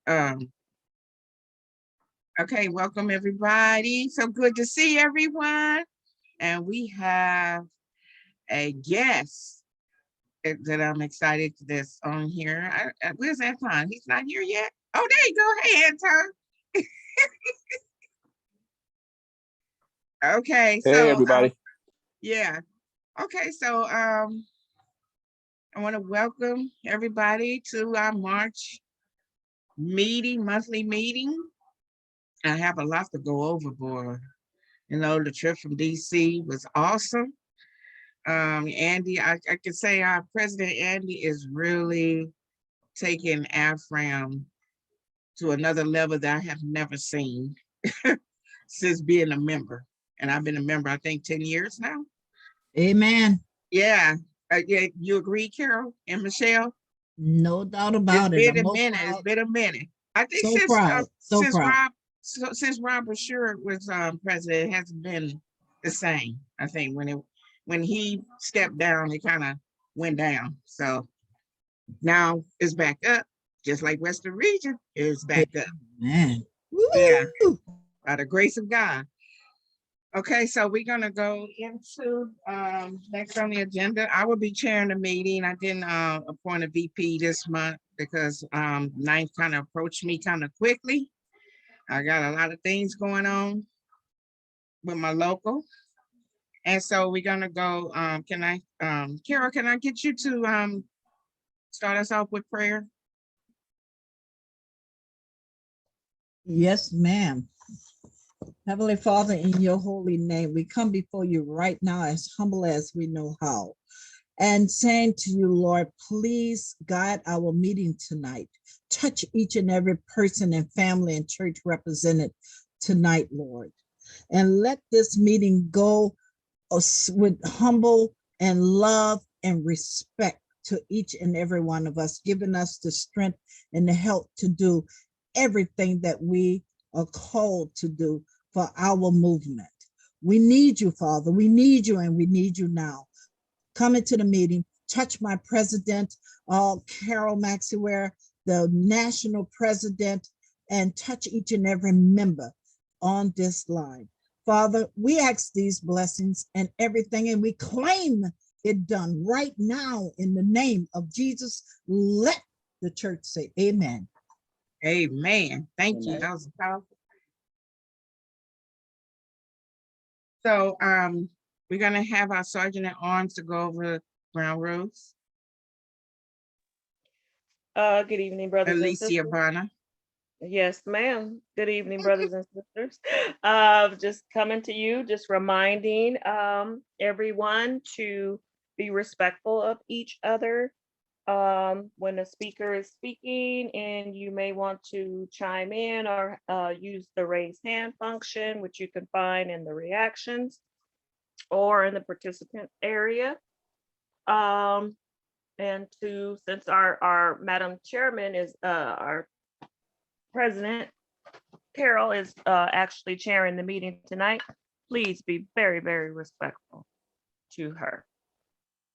Um, okay, welcome everybody. So good to see everyone. And we have a guest that I'm excited that's on here. Where's Anton? He's not here yet. Oh, there you go. Hey, Anton. Okay, Hey, so everybody. yeah. Okay, so I want to welcome everybody to our March monthly meeting. I have a lot to go over, boy. You know, the trip from DC was awesome. Andy, I can say our president Andy is really taking AFRAM to another level that I have never seen since being a member. And I've been a member, I think, 10 years now. Amen. Yeah. Yeah, you agree, Carol and Michelle? No doubt about It's it. been I'm a most minute. It's proud. been a minute. I think So proud. So proud. Since Robert Schurer was president, it hasn't been the same. I think when he stepped down, it kind of went down. So now it's back up, just like Western Region is back up. Man. Yeah, Woo! by the grace of God. Okay, so we're gonna go into next on the agenda. I will be chairing the meeting. I didn't appoint a VP this month because Ninth kind of approached me kind of quickly. I got a lot of things going on with my local. And so we're gonna go, Carol, can I get you to start us off with prayer? Yes, ma'am. Heavenly Father, in your holy name, we come before you right now as humble as we know how. And saying to you, Lord, please guide our meeting tonight. Touch each and every person and family and church represented tonight, Lord. And let this meeting go with humble and love and respect to each and every one of us, giving us the strength and the help to do everything that we are called to do for our movement. We need you, Father. We need you, and we need you now. Come into the meeting, touch my president, Carol Maxiware, the national president, and touch each and every member on this line. Father, we ask these blessings and everything, and we claim it done right now in the name of Jesus. Let the church say amen. Amen. Thank you. Amen. That was powerful. So we're gonna have our sergeant at arms to go over ground rules. Good evening, brothers and Alicia sisters. Bonner. Yes, ma'am. Good evening, brothers and sisters. Just coming to you, just reminding everyone to be respectful of each other when a speaker is speaking, and you may want to chime in or use the raise hand function, which you can find in the reactions or in the participant area. And since our Madam Chairman is our President Carol is actually chairing the meeting tonight, please be very, very respectful to her.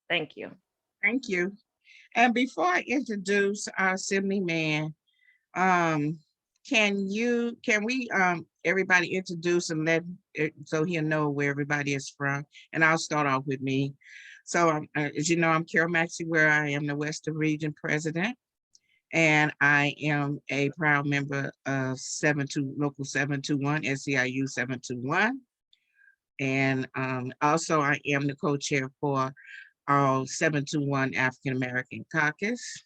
Thank you. Thank you. And before I introduce our assemblyman, can we everybody introduce and let it so he'll know where everybody is from? And I'll start off with me. So as you know, I'm Carol Maxey, where I am the Western Region President. And I am a proud member of Local 721, SEIU 721. And also I am the co-chair for our 721 African American Caucus.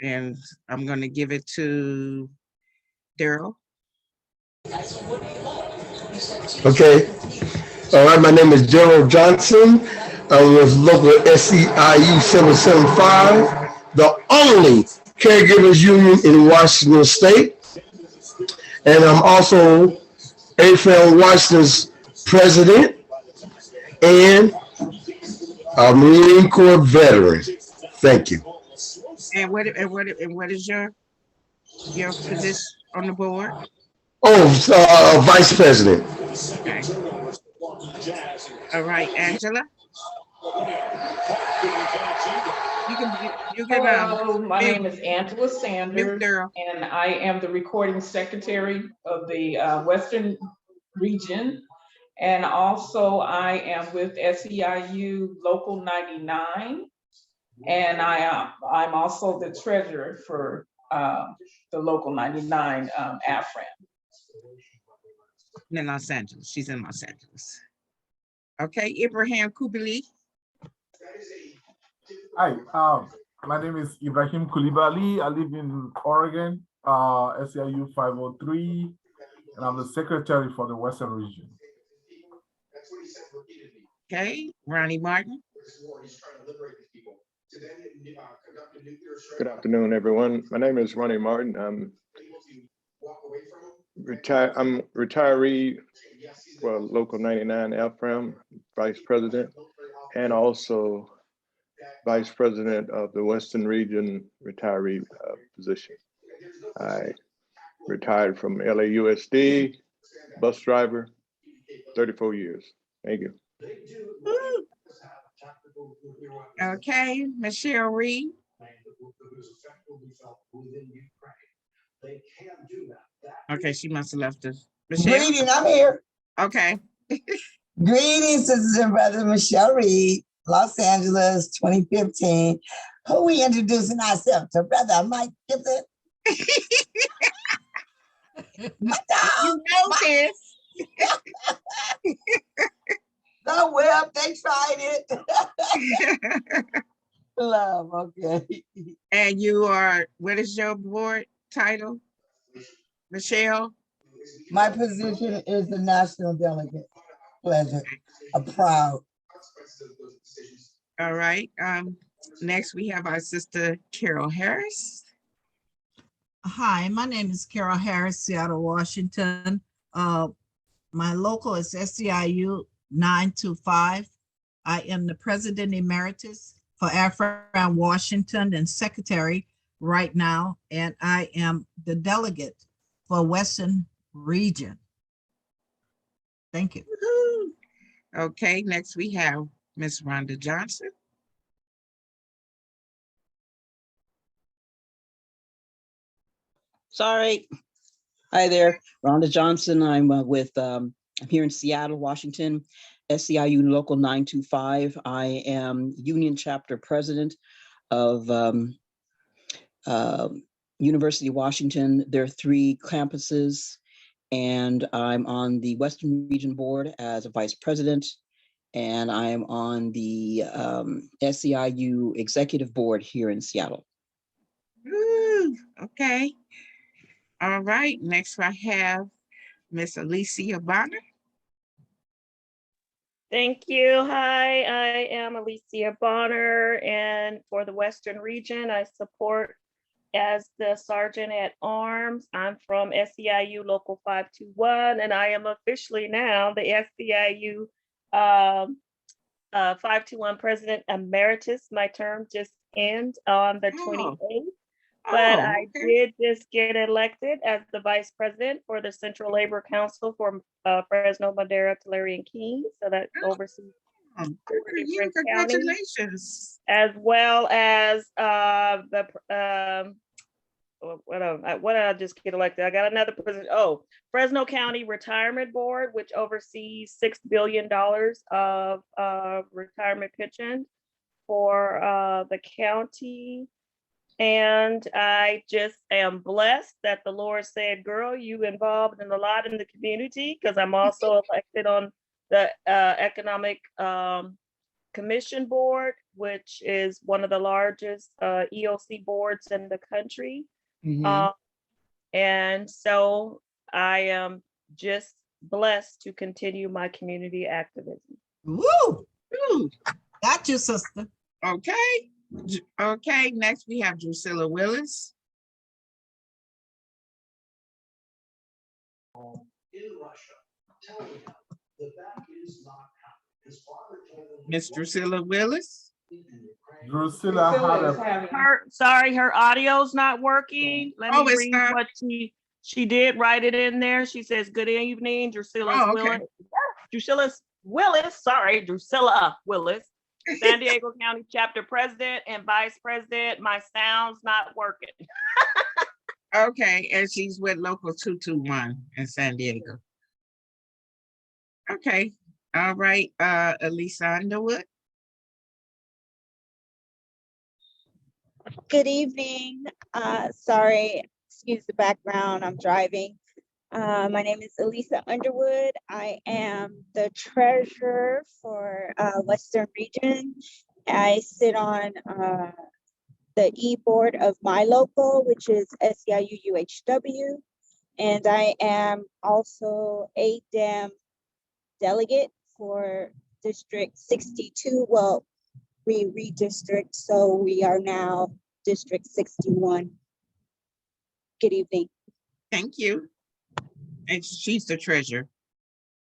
And I'm going to give it to Daryl. Okay. All right. My name is Gerald Johnson. I'm with local SEIU 775, the only caregivers union in Washington State. And I'm also AFL Washington's president and a Marine Corps veteran. Thank you. And what is your position on the board? Oh, vice president. Okay. All right, Angela. you can Hello, my mute, name is Angela mute Sanders, girl. and I am the recording secretary of the Western Region. And also I am with SEIU Local 99. And I'm also the treasurer for the Local 99 AFRAN. In Los Angeles. She's in Los Angeles. Okay, Ibrahim Kubili. Hi, my name is Ibrahim Koulibaly. I live in Oregon, SEIU 503, and I'm the secretary for the Western region. Okay, Ronnie Martin. Good afternoon, everyone. My name is Ronnie Martin. I'm retiree for Local 99 AFRAM, vice president, and also vice president of the Western Region retiree position. I retired from LAUSD, bus driver, 34 years. Thank you. Woo. Okay, Michelle Reed. Okay, she must have left us. Michelle? Greeting, I'm here. Okay. Greetings, sisters and brothers. Michelle Reed, Los Angeles, 2015. Who we introducing ourselves to? Brother Mike Gibson. My dog. You know this. Oh, well, they tried it. Love, okay. And you are, what is your board title? Michelle? My position is the national delegate. Pleasure. I'm proud. All right. Next we have our sister Carol Harris. Hi, my name is Carol Harris, Seattle, Washington. My local is SEIU 925. I am the president emeritus for AFRAN Washington and secretary right now, and I am the delegate for Western Region. Thank you. Woo-hoo. Okay, next we have Miss Rhonda Johnson. Sorry. Hi there, Rhonda Johnson. I'm I'm here in Seattle, Washington, SEIU Local 925. I am Union Chapter President of University of Washington. There are 3 campuses, and I'm on the Western Region Board as a Vice President, and I am on the SEIU Executive Board here in Seattle. Woo, okay. All right, next I have Miss Alicia Bonner. Thank you. Hi, I am Alicia Bonner, and for the Western Region, I support as the Sergeant at Arms. I'm from SEIU Local 521, and I am officially now the SEIU 521 President Emeritus. My term just ends on the 28th. But I did just get elected as the vice president for the Central Labor Council for Fresno, Madera, Tulare, and King. So that oversees Congratulations. as well as what did I just get elected? I got another position. Oh, Fresno County Retirement Board, which oversees $6 billion of retirement pension for the county. And I just am blessed that the Lord said, girl, you involved in a lot in the community, because I'm also elected on the Economic Commission Board, which is one of the largest EOC boards in the country. And so I am just blessed to continue my community activism. Woo! Got you, sister. Okay. Okay, next we have Drusilla Willis. Miss Drusilla Willis. Drusilla had a Sorry, her audio's not working. Let me read not. what she did write it in there. She says, good evening, Drusilla Willis. Drusilla Willis, San Diego County Chapter President and Vice President. My sound's not working. Okay, and she's with Local 221 in San Diego. Okay, all right, Elisa Underwood. Good evening. Sorry, excuse the background, I'm driving. My name is Elisa Underwood. I am the treasurer for Western Region. I sit on the e-board of my local, which is SEIU UHW. And I am also a DAM delegate for District 62. Well, we redistrict, so we are now District 61. Good evening. Thank you. And she's the treasurer.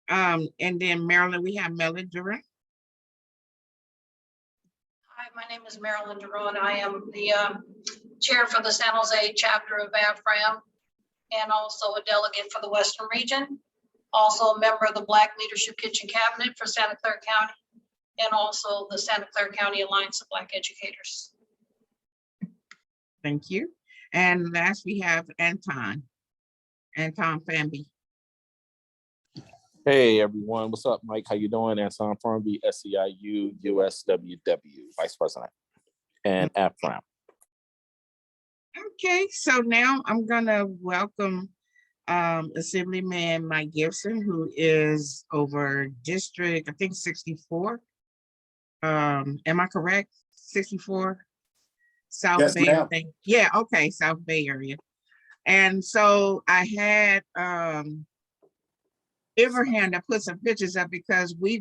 And then Maryland, we have Melanie Durant. Hi, my name is Marilyn Durant. I am the chair for the San Jose chapter of AFRAM and also a delegate for the Western region. Also a member of the Black Leadership Kitchen Cabinet for Santa Clara County and also the Santa Clara County Alliance of Black Educators. Thank you. And last we have Anton Famby. Hey everyone, what's up, Mike? How you doing? Anton Farnby, SEIU USWW Vice President and AFRAM. Okay, so now I'm gonna welcome Assemblyman Mike Gibson, who is over District, I think 64. Am I correct? 64? South Yes, Bay. ma'am. Yeah, okay, South Bay area. And so I had Abraham to put some pictures up because we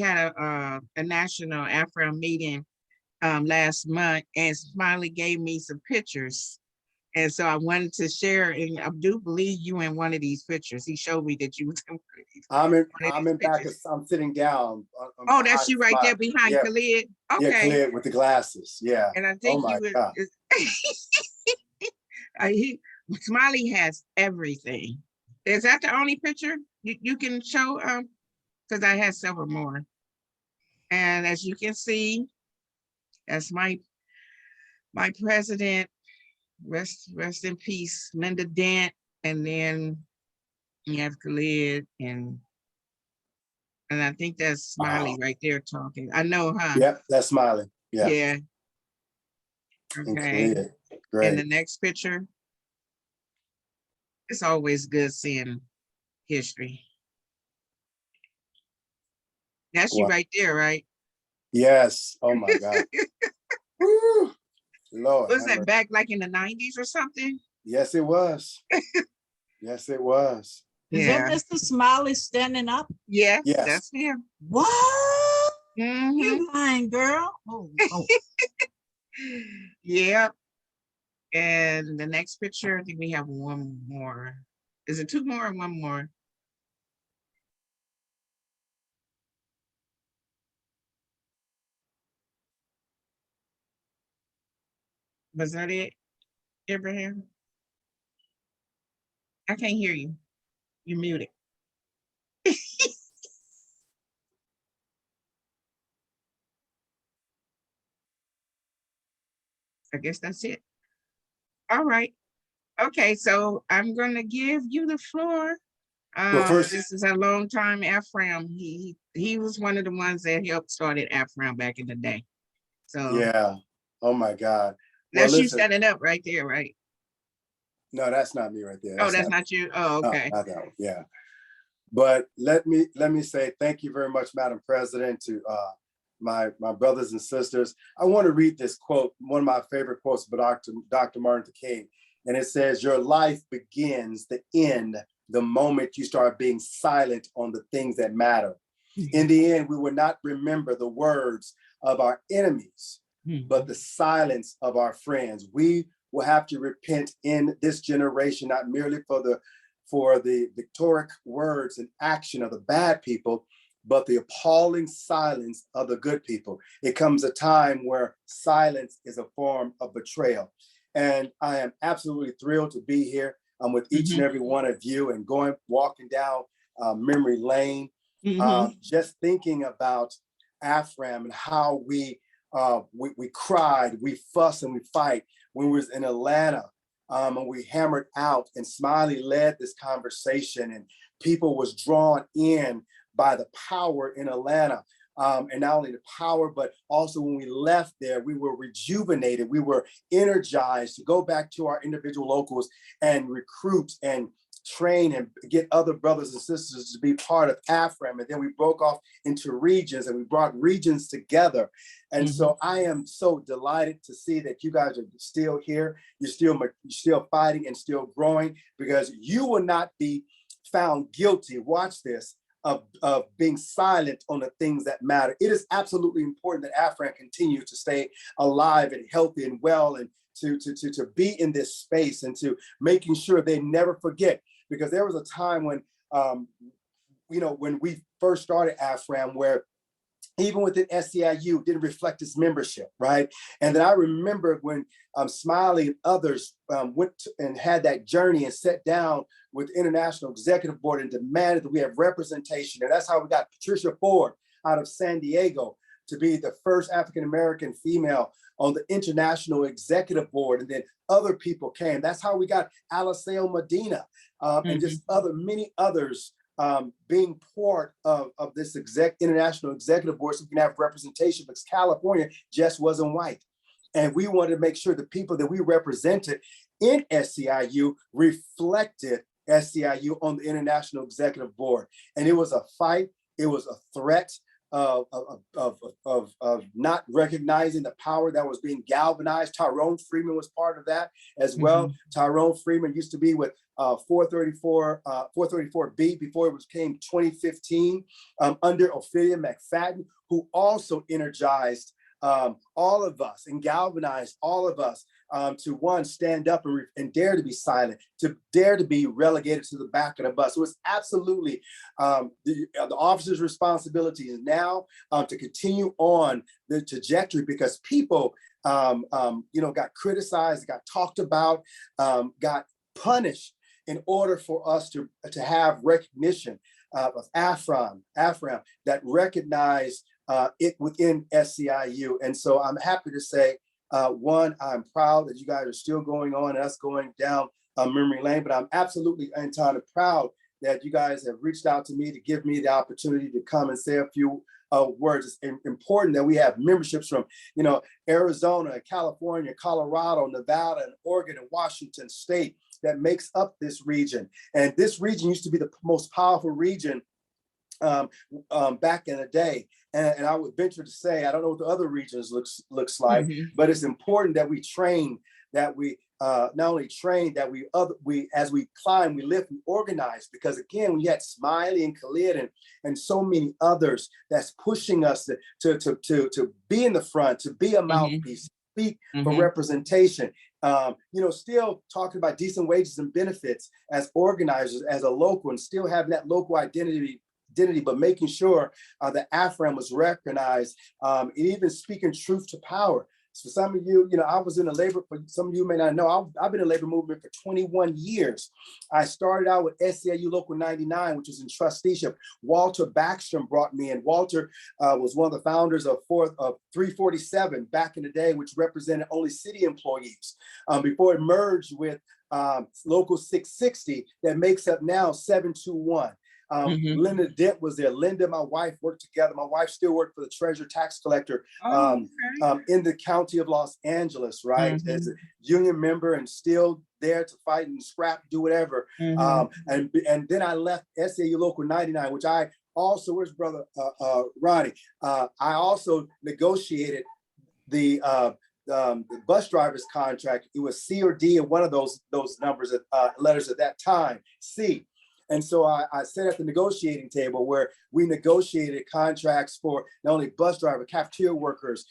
had a national AFRAM meeting last month, and Smiley gave me some pictures. And so I wanted to share, and I do believe you in one of these pictures. He showed me that you was in one of these. I'm in back. I'm sitting down. Oh, that's you right there behind Khalid. Okay. Yeah, Khalid with the glasses. Yeah. And I think oh my God. Smiley has everything. Is that the only picture you can show? Because I had several more. And as you can see, that's my president. Rest in peace, Linda Dent. And then you have Khalid and I think that's Smiley right there talking. I know, huh? Yep, that's Smiley. Yeah. Yeah. Okay. Great. And the next picture. It's always good seeing history. That's you right there, right? Yes. Oh my God. Woo. Lord. Was that back like in the 90s or something? Yes, it was. Yes, it was. Is that Mr. Smiley standing up? Yes, that's him. What? Mm-hmm. You lying, girl. Oh. Yeah. And the next picture, I think we have one more. Is it two more or one more? Was that it, Abraham? I can't hear you. You're muted. I guess that's it. All right. Okay, so I'm going to give you the floor. This is a long time AFRAM. He was one of the ones that helped started AFRAM back in the day. So yeah. Oh my God. That's you standing up right there, right? No, that's not me right there. That's not you. Oh, okay. Not that one. Yeah. But let me say thank you very much, Madam President, to my brothers and sisters. I want to read this quote, one of my favorite quotes by Dr. Martin Luther King. And it says, your life begins the end the moment you start being silent on the things that matter. In the end, we will not remember the words of our enemies, but the silence of our friends. We will have to repent in this generation, not merely for the victorious words and action of the bad people, but the appalling silence of the good people. It comes a time where silence is a form of betrayal. And I am absolutely thrilled to be here. I'm with each and every one of you and walking down memory lane, just thinking about AFRAM and how we cried, we fuss and we fight when we was in Atlanta, and we hammered out, and Smiley led this conversation, and people was drawn in by the power in Atlanta. And not only the power, but also when we left there, we were rejuvenated, we were energized to go back to our individual locals and recruit and train and get other brothers and sisters to be part of AFRAM. And then we broke off into regions and we brought regions together. And so I am so delighted to see that you guys are still here. You're still fighting and still growing, because you will not be found guilty, watch this, of being silent on the things that matter. It is absolutely important that AFRAM continue to stay alive and healthy and well, and to be in this space, and to making sure they never forget. Because there was a time when, when we first started AFRAM, where even within SEIU didn't reflect its membership, right? And then I remember when Smiley and others went and had that journey and sat down with the International Executive Board and demanded that we have representation. And that's how we got Patricia Ford out of San Diego to be the first African-American female on the International Executive Board. And then other people came. That's how we got Aliseo Medina and just many others being part of this International Executive Board, so we can have representation, because California just wasn't white. And we wanted to make sure the people that we represented in SEIU reflected SEIU on the International Executive Board. And it was a fight, it was a threat of not recognizing the power that was being galvanized. Tyrone Freeman was part of that as well. Tyrone Freeman used to be with 434B before it became 2015 under Ophelia McFadden, who also energized all of us and galvanized all of us to one, stand up and dare to be silent, to dare to be relegated to the back of the bus. So it's absolutely the officer's responsibility is now to continue on the trajectory, because people, got criticized, got talked about, got punished in order for us to have recognition of AFRAM that recognize it within SEIU. And so I'm happy to say, one, I'm proud that you guys are still going on and us going down memory lane, but I'm absolutely proud that you guys have reached out to me to give me the opportunity to come and say a few words. It's important that we have memberships from, Arizona, California, Colorado, Nevada, and Oregon, and Washington State that makes up this region. And this region used to be the most powerful region back in the day. And I would venture to say, I don't know what the other regions looks like, but it's important that we train, that we not only train, that we as we climb, we lift, we organize. Because again, we had Smiley and Khalid and so many others that's pushing us to be in the front, to be a mouthpiece, speak for representation. Still talking about decent wages and benefits as organizers, as a local, and still having that local identity, but making sure that AFRAM was recognized, and even speaking truth to power. So some of you, I was in the labor, for some of you may not know, I've been in the labor movement for 21 years. I started out with SEIU Local 99, which was in trusteeship. Walter Backstrom brought me in. Walter was one of the founders of 347 back in the day, which represented only city employees, before it merged with Local 660 that makes up now 721. Linda Dent was there. Linda, my wife, worked together. My wife still worked for the treasurer tax collector in the county of Los Angeles, right? As a union member, and still there to fight and scrap, do whatever. And then I left SEIU Local 99, which I also, where's brother Ronnie? I also negotiated the bus driver's contract. It was C or D, and one of those numbers, letters at that time, C. And so I sat at the negotiating table where we negotiated contracts for not only bus driver, cafeteria workers,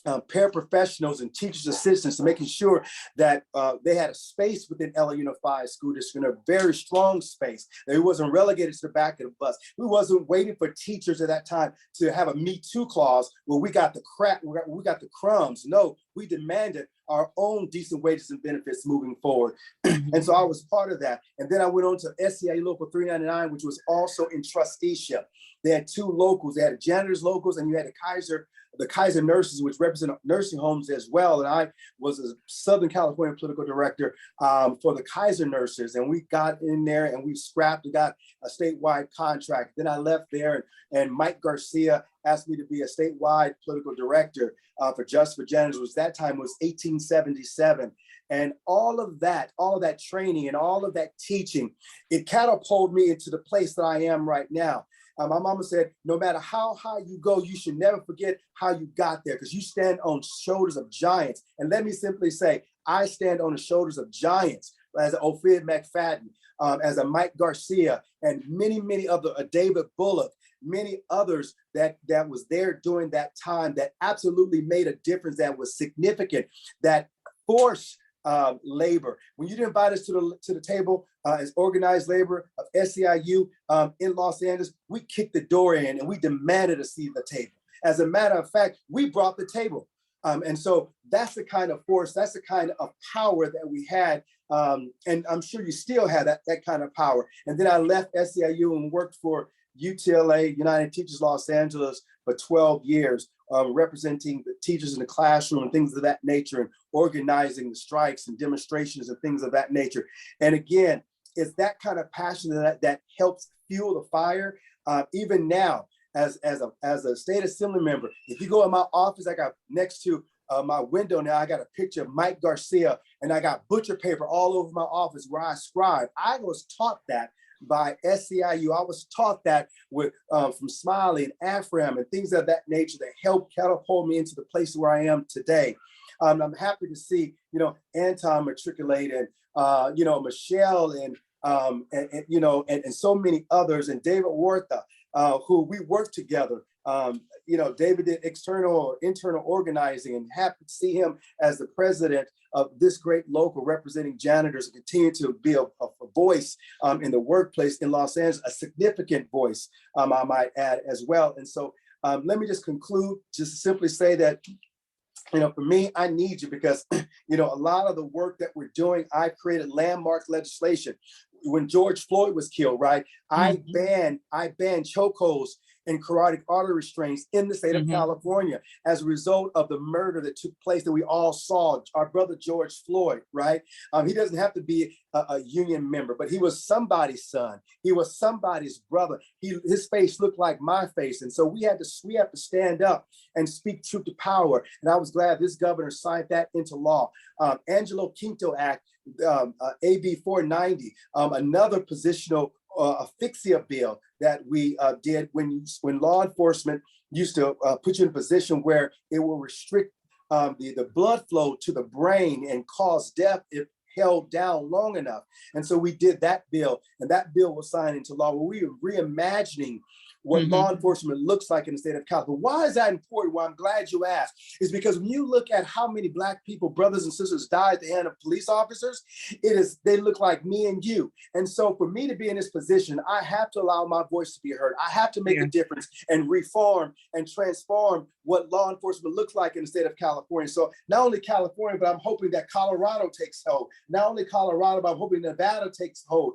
paraprofessionals and teachers assistants, to making sure that they had a space within LA Unified School District, and a very strong space, that it wasn't relegated to the back of the bus. We wasn't waiting for teachers at that time to have a Me Too clause where we got the crap, we got the crumbs. No, we demanded our own decent wages and benefits moving forward. And so I was part of that. And then I went on to SEIU Local 399, which was also in trusteeship. They had two locals. They had janitors locals, and you had the Kaiser nurses, which represent nursing homes as well. And I was a Southern California political director for the Kaiser nurses. And we got in there and we scrapped and got a statewide contract. Then I left there, and Mike Garcia asked me to be a statewide political director for Just for Janitors, which that time was 1877. And all of that training and all of that teaching, it catapulted me into the place that I am right now. My mama said, no matter how high you go, you should never forget how you got there, because you stand on shoulders of giants. And let me simply say, I stand on the shoulders of giants, as an Ophir McFadden, as a Mike Garcia, and many, many other, David Bullock, many others that was there during that time that absolutely made a difference, that was significant, that forced labor. When you invite us to the table as organized labor of SEIU in Los Angeles, we kicked the door in and we demanded a seat at the table. As a matter of fact, we brought the table. And so that's the kind of force, that's the kind of power that we had. And I'm sure you still have that kind of power. And then I left SEIU and worked for UTLA, United Teachers Los Angeles, for 12 years, representing the teachers in the classroom and things of that nature, and organizing the strikes and demonstrations and things of that nature. And again, it's that kind of passion that helps fuel the fire. Even now, as a state assembly member, if you go in my office, I got next to my window now, I got a picture of Mike Garcia, and I got butcher paper all over my office where I scribe. I was taught that by SEIU. I was taught that with from Smiley and Afram and things of that nature that helped catapult me into the place where I am today. I'm happy to see, Anton matriculate, and Michelle, and so many others, and David Wartha, who we worked together. David did internal organizing, and happy to see him as the president of this great local representing janitors, and continue to be a voice in the workplace in Los Angeles, a significant voice, I might add as well. And so let me just conclude, just simply say that, for me, I need you, because, a lot of the work that we're doing, I created landmark legislation. When George Floyd was killed, right? I banned chokeholds and carotid artery restraints in the state of California as a result of the murder that took place that we all saw, our brother George Floyd, right? He doesn't have to be a union member, but he was somebody's son. He was somebody's brother. His face looked like my face. And so we have to stand up and speak truth to power. And I was glad this governor signed that into law. Angelo Quinto Act, AB 490, another positional asphyxia bill that we did when law enforcement used to put you in a position where it will restrict the blood flow to the brain and cause death if held down long enough. And so we did that bill, and that bill was signed into law, where we are reimagining what law enforcement looks like in the state of California. Why is that important? Well, I'm glad you asked. Is because when you look at how many Black people, brothers and sisters, died at the hand of police officers, they look like me and you. And so for me to be in this position, I have to allow my voice to be heard. I have to make a difference and reform and transform what law enforcement looks like in the state of California. So not only California, but I'm hoping that Colorado takes hold. Not only Colorado, but I'm hoping Nevada takes hold.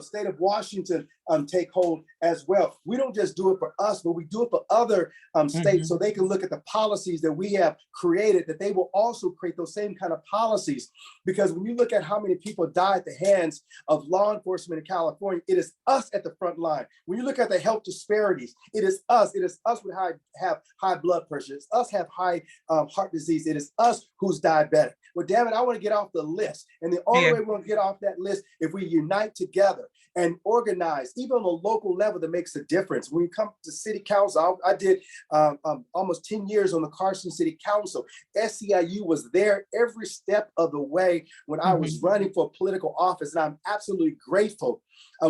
State of Washington take hold as well. We don't just do it for us, but we do it for other states, so they can look at the policies that we have created, that they will also create those same kind of policies. Because when you look at how many people die at the hands of law enforcement in California, it is us at the front line. When you look at the health disparities, it is us with have high blood pressure. It's us have high heart disease. It is us who's diabetic. Well, damn it, I want to get off the list. And the only way we're going to get off that list if we unite together and organize, even on a local level, that makes a difference. When you come to city council, I did almost 10 years on the Carson City Council. SEIU was there every step of the way when I was running for political office, and I'm absolutely grateful.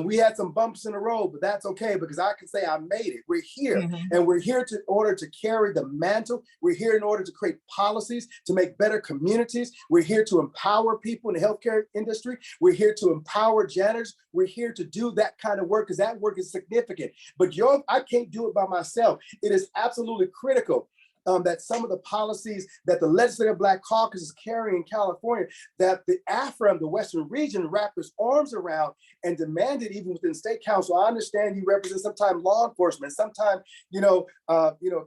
We had some bumps in the road, but that's okay, because I can say I made it. We're here, and we're here in order to carry the mantle. We're here in order to create policies to make better communities. We're here to empower people in the healthcare industry. We're here to empower janitors. We're here to do that kind of work, because that work is significant. But I can't do it by myself. It is absolutely critical that some of the policies that the Legislative Black Caucus is carrying in California, that the AFRAM, the Western region, wrapped its arms around and demanded even within state council. I understand you represent sometimes law enforcement, sometimes,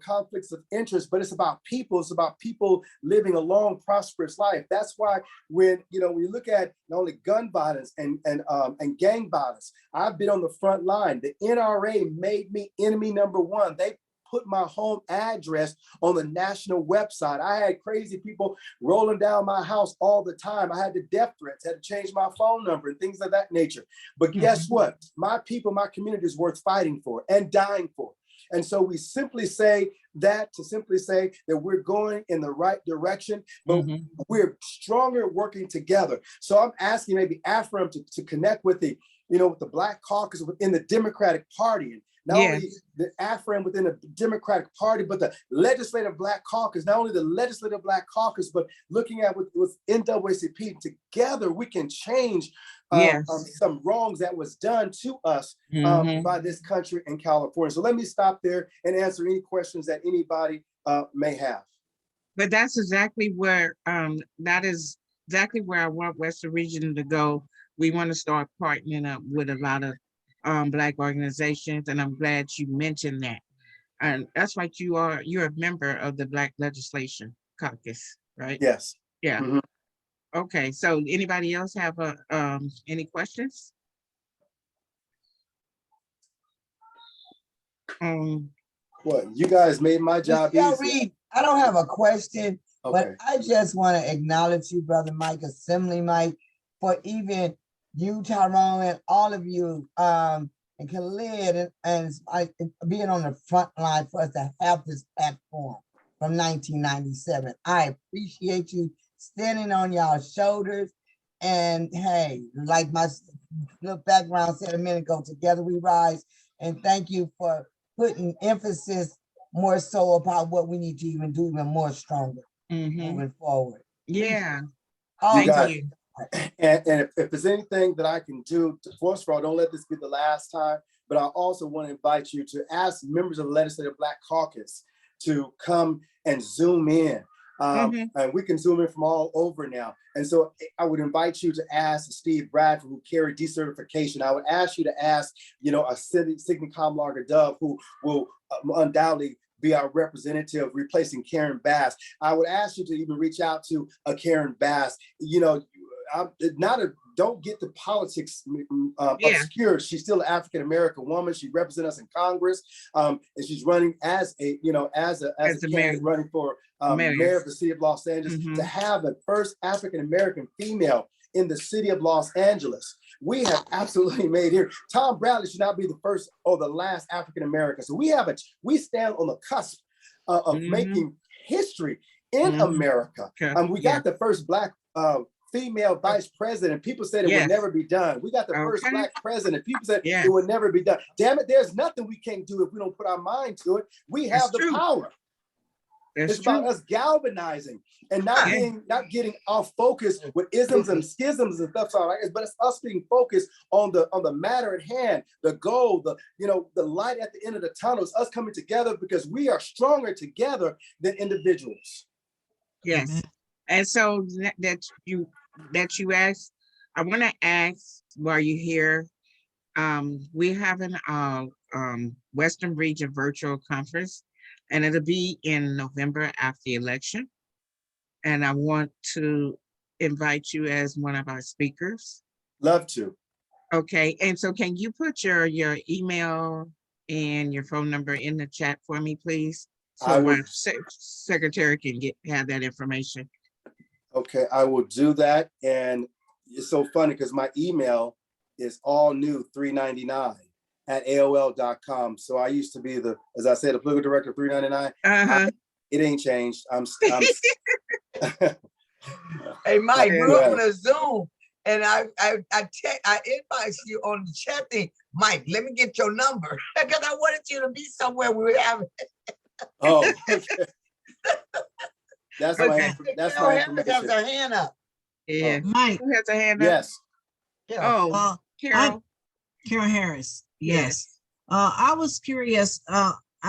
conflicts of interest, but it's about people. It's about people living a long, prosperous life. That's why when you look at not only gun violence and gang violence, I've been on the front line. The NRA made me enemy number one. They put my home address on the national website. I had crazy people rolling down my house all the time. I had the death threats, had to change my phone number and things of that nature. But guess what? My people, my community is worth fighting for and dying for. And so we simply say that we're going in the right direction, but we're stronger working together. So I'm asking maybe AFRAM to connect with with the Black Caucus within the Democratic Party. And not only the AFRAM within the Democratic Party, but the Legislative Black Caucus, not only the Legislative Black Caucus, but looking at with NAACP, together we can change some wrongs that was done to us by this country in California. So let me stop there and answer any questions that anybody may have. But that's exactly where, that is exactly where I want Western Region to go. We want to start partnering up with a lot of Black organizations, and I'm glad you mentioned that. And that's like you're a member of the Black Legislation Caucus, right? Yes. Yeah. Okay, so anybody else have any questions? Well, you guys made my job Michelle easy. Reed, I don't have a question, Okay. but I just want to acknowledge you, Brother Mike, Assembly Mike, for even you, Tyrone, and all of you, and Khalid, and being on the front line for us to have this platform from 1997. I appreciate you standing on y'all's shoulders. And hey, like my little background said a minute ago, together we rise. And thank you for putting emphasis more so about what we need to even do even more stronger moving forward. Yeah. Thank you. And if there's anything that I can do to force for, don't let this be the last time, but I also want to invite you to ask members of the Legislative Black Caucus to come and Zoom in. And we can Zoom in from all over now. And so I would invite you to ask Steve Bradford, who carried decertification. I would ask you to ask, a Sidney Kamlarga Dove, who will undoubtedly be our representative replacing Karen Bass. I would ask you to even reach out to Karen Bass. Don't get the politics obscure. She's still an African-American woman. She represents us in Congress. And she's running as a candidate running for mayor of the city of Los Angeles, to have the first African-American female in the city of Los Angeles. We have absolutely made here. Tom Bradley should not be the first or the last African-American. So we stand on the cusp of making history in America. We got the first Black female vice president. People said it would never be done. We got the first Black president. People said it would never be done. Damn it, there's nothing we can't do if we don't put our mind to it. We have the power. It's about us galvanizing and not getting off focus with isms and schisms and stuff. But it's us being focused on the matter at hand, the goal, the light at the end of the tunnel. It's us coming together because we are stronger together than individuals. Yes. And so that you asked, I want to ask while you're here, we're having a Western Region virtual conference, and it'll be in November after the election. And I want to invite you as one of our speakers. Love to. Okay, and so can you put your email and your phone number in the chat for me, please? So my secretary can have that information. Okay, I will do that. And it's so funny because my email is all new 399 at AOL.com. So I used to be as I said, the political director of 399. It ain't changed. Hey, Mike, we're on a Zoom, and I inboxed you on the chat thing. Mike, let me get your number because I wanted you to be somewhere we were having. Oh, okay. That's my information. Has her hand up. Yeah, Mike. Who has a hand up? Yes. Oh, Carol. Carol Harris. Yes. I was curious.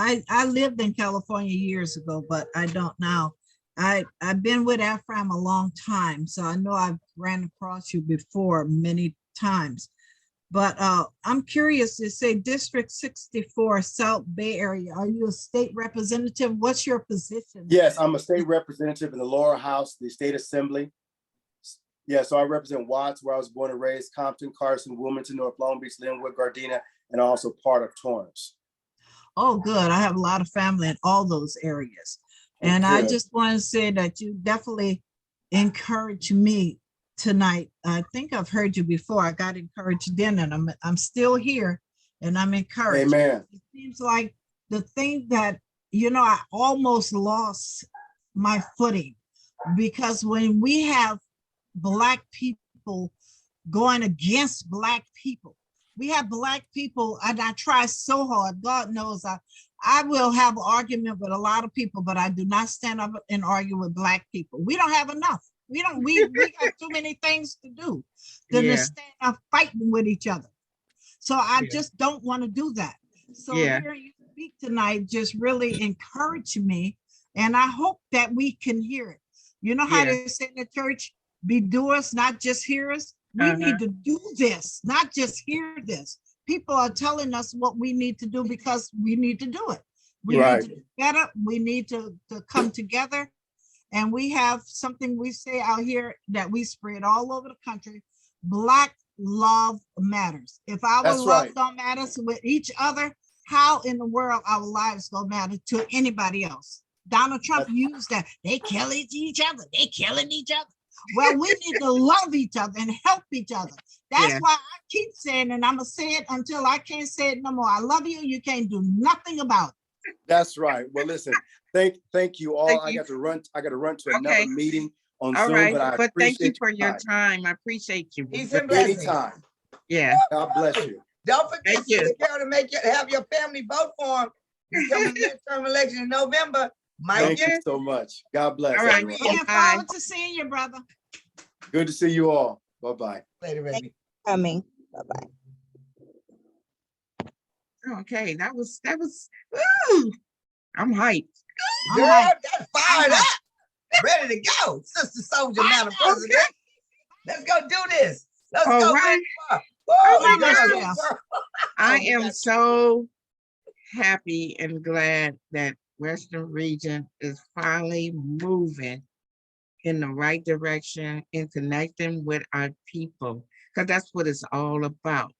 I lived in California years ago, but I don't now. I've been with Ephraim a long time, so I know I've ran across you before many times. But I'm curious to say District 64, South Bay Area. Are you a state representative? What's your position? Yes, I'm a state representative in the lower house, the state assembly. Yeah, so I represent Watts, where I was born and raised, Compton, Carson, Wilmington, North Long Beach, Linwood, Gardena, and also part of Torrance. Oh, good. I have a lot of family in all those areas. And I Good. just want to say that you definitely encourage me tonight. I think I've heard you before. I got encouraged then, and I'm still here, and I'm encouraged. Amen. It seems like the thing that, you know, I almost lost my footing, because when we have Black people going against Black people, we have Black people, and I try so hard. God knows I will have an argument with a lot of people, but I do not stand up and argue with Black people. We don't have enough. We got too many things to do than to stand up fighting with each other. So I just don't want to do that. So hearing you speak tonight just really encouraged me, and I hope that we can hear it. You know how they say in the church, be doers, not just hearers. We need to do this, not just hear this. People are telling us what we need to do because we need to do it. We need to do better. We need to come together. And we have something we say out here that we spread all over the country. Black love matters. If our love don't matter with each other, how in the world our lives gonna matter to anybody else? Donald Trump used that. They killing each other. They killing each other. Well, we need to love each other and help each other. That's why I keep saying, and I'm gonna say it until I can't say it no more. I love you. You can't do nothing about it. That's right. Well, listen, thank you all. I got to run to another meeting on Zoom, but I appreciate thank you for your time. I appreciate you. Peace and blessings. Anytime. Yeah. God bless you. Don't forget to have your family vote for him. He's coming to midterm election in November. Thank you so much. God bless. All right. Looking forward to seeing you, brother. Good to see you all. Bye-bye. Later, baby. Coming. Bye-bye. Okay, that was, woo, I'm hyped. Girl, that's fired up. Ready to go. Sister Soldier, Madam President. Let's go do this. Let's go. Right. Oh, my I am so happy and glad that Western Region is finally moving in the right direction in connecting with our people, because that's what it's all about.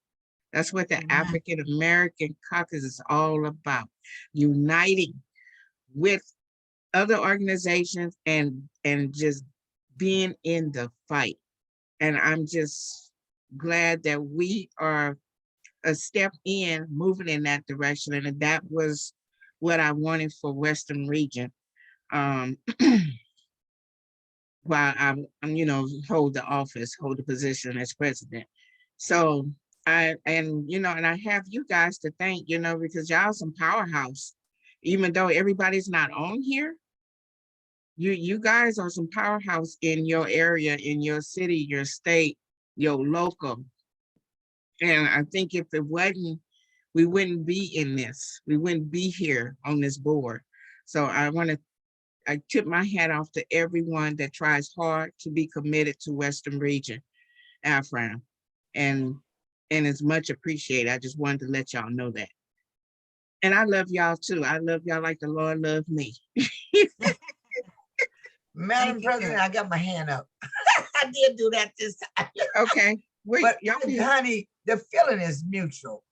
That's what the African American Caucus is all about, uniting with other organizations and just being in the fight. And I'm just glad that we are a step in, moving in that direction. And that was what I wanted for Western Region. While I'm, hold the position as president. So and I have you guys to thank, because y'all some powerhouse. Even though everybody's not on here, you guys are some powerhouse in your area, in your city, your state, your local. And I think if it wasn't, we wouldn't be in this. We wouldn't be here on this board. So I tip my hat off to everyone that tries hard to be committed to Western Region, Ephraim, and it's much appreciated. I just wanted to let y'all know that. And I love y'all too. I love y'all like the Lord loved me. Madam President, I got my hand up. I did do that this time. Okay. Wait, but honey, the feeling is mutual.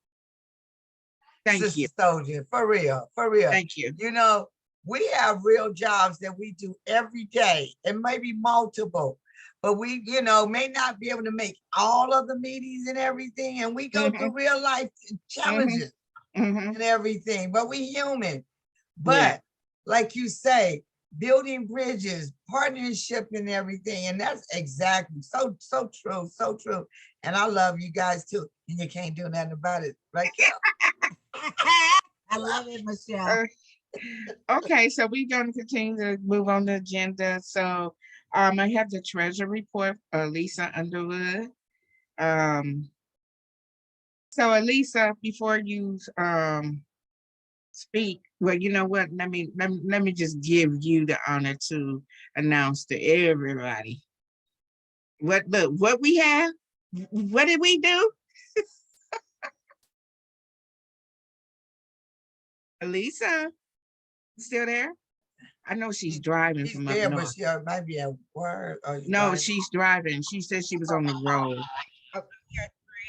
Thank Sister you. Soldier, for real, for real. Thank you. You know, we have real jobs that we do every day, and maybe multiple, but we, may not be able to make all of the meetings and everything, and we go through real life challenges and everything, but we human. But like you say, building bridges, partnership and everything, and that's exactly so true, so true. And I love you guys too, and you can't do nothing about it, right? I love it, Michelle. Okay, so we're going to continue to move on the agenda. So I have the treasurer report, Lisa Underwood. So Elisa, before you speak, Well, you know what? Let me just give you the honor to announce to everybody what we have. What did we do? Elisa, still there? I know she's driving She's from up there, but north. she might be at work. Or No, driving. she's driving. She said she was on the road. I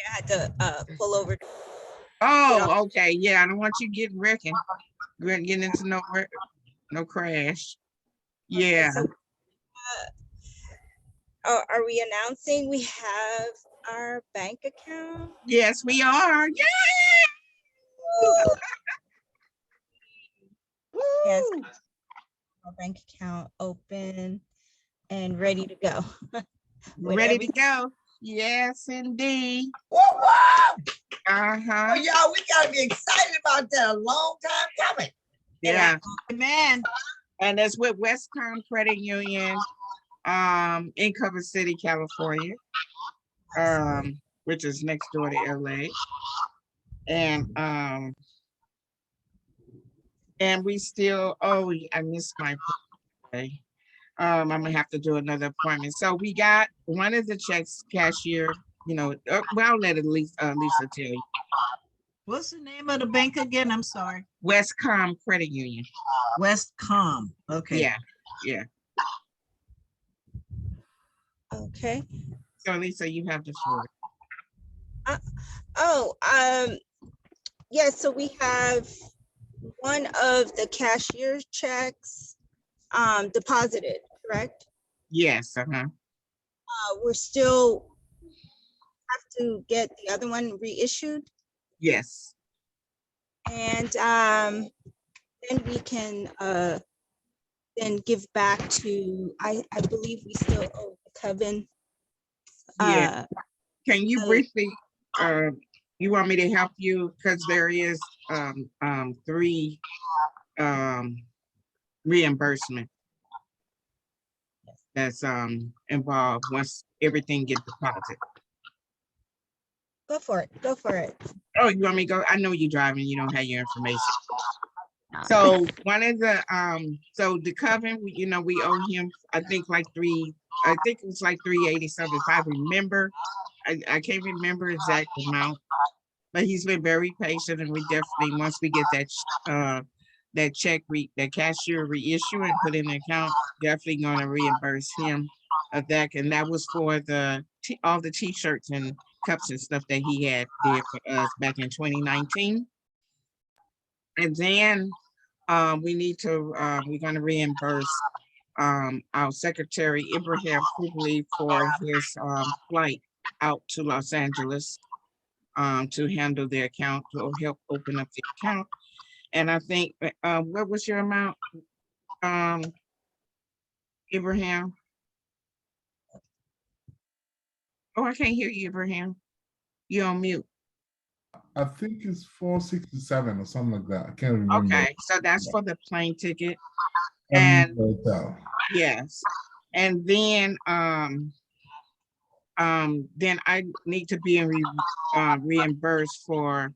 had to pull over. Oh, okay. Yeah, I don't want you getting getting into no crash. Yeah. So, are we announcing we have our bank account? Yes, we are. Yay! Yes, our bank account open and ready to go. Ready to go. Yes, indeed. Whoa, whoa! Uh-huh. Oh, y'all, we gotta be excited about that. A long time coming. Yeah. Amen. And that's with Westcom Credit Union in Cover City, California, which is next door to LA. And we still, oh, I missed my birthday. I'm gonna have to do another appointment. So we got one of the checks cashier, well, I'll let Lisa tell you. What's the name of the bank again? I'm sorry. Westcom Credit Union. Westcom. Okay. Yeah. Okay. So Lisa, you have the floor. Yeah, so we have one of the cashier's checks deposited, correct? Yes, uh-huh. We're still have to get the other one reissued. Yes. And then we can then give back to, I believe we still owe Coven. Yeah. Can you briefly, you want me to help you? Because there is 3 reimbursement that's involved once everything gets deposited. Go for it. Go for it. Oh, you want me to go? I know you're driving, you don't have your information. So one of the so the Coven, we owe him, I think it was like 380 something, if I remember. I can't remember exact amount, but he's been very patient, and we definitely, once we get that check, that cashier reissue and put in the account, definitely going to reimburse him of that. And that was for all the t-shirts and cups and stuff that he did for us back in 2019. And then we're going to reimburse our Secretary Ibrahim Kubli for his flight out to Los Angeles to handle the account, to help open up the account. And I think, what was your amount, Ibrahim? Oh, I can't hear you, Ibrahim. You're on mute. I think it's 467 or something like that. I can't remember. Okay, so that's for the plane ticket. And yes, and then I need to be reimbursed for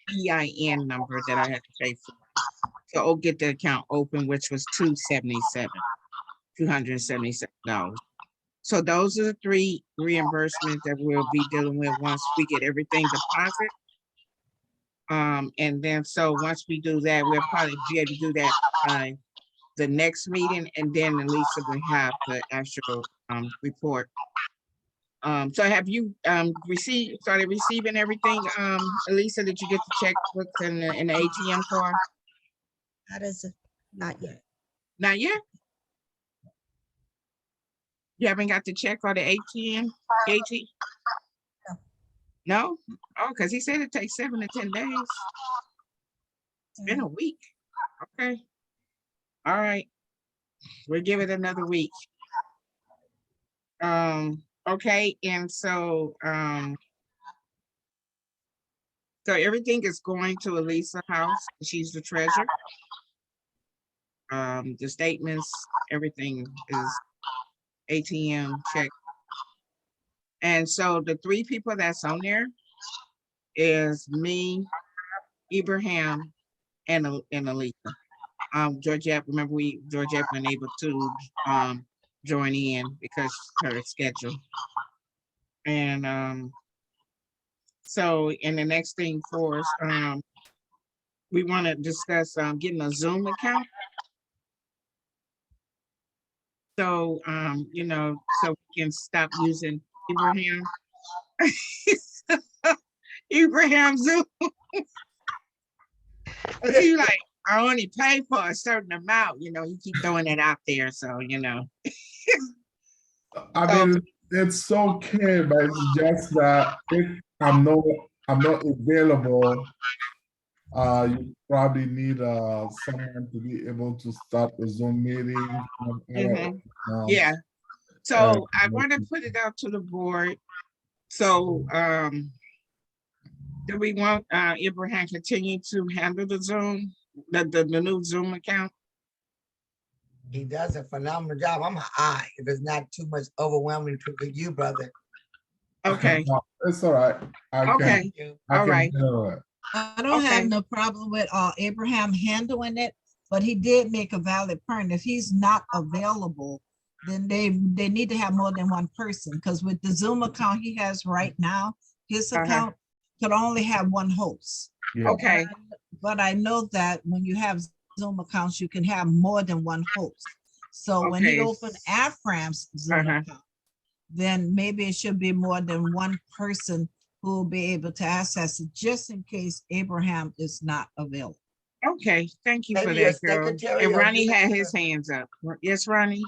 EIN number that I had to pay for to get the account open, which was $277. So those are the 3 reimbursements that we'll be dealing with once we get everything deposited. And then so once we do that, we'll probably be able to do that by the next meeting, and then Elisa will have the actual report. So have you started receiving everything, Elisa? Did you get the checkbooks and the ATM card? That is not yet. Not yet? You haven't got the check or the ATM? No? Oh, because he said it takes 7 to 10 days. It's been a week. Okay. All right. We'll give it another week. Okay, and so so everything is going to Elisa's house. She's the treasurer. The statements, everything is ATM check. And so the 3 people that's on there is me, Ibrahim, and Alisa. Georgette, remember Georgette wasn't able to join in because her schedule. And so, and the next thing for us, we want to discuss getting a Zoom account. So, you know, so we can stop using Ibrahim. Ibrahim Zoom. But he like, I only pay for a certain amount, you know, he keep throwing it out there. So, you know. I mean, it's okay, but it's just that if I'm not available, you probably need someone to be able to start the Zoom meeting. Yeah. So I want to put it out to the board. So do we want Ibrahim continue to handle the Zoom, the new Zoom account? He does a phenomenal job. I'm an eye if it's not too much overwhelming for you, brother. Okay. It's all right. Okay. All right. I don't have no problem with Abraham handling it, but he did make a valid point. If he's not available, then they need to have more than one person, because with the Zoom account he has right now, his account could only have one host. Okay. But I know that when you have Zoom accounts, you can have more than one host. So when he opened Afram's Zoom account, then maybe it should be more than one person who will be able to access it, just in case Abraham is not available. Okay, thank you for Maybe a that, girl. secretary And or Ronnie had director. his hands up. Yes, Ronnie?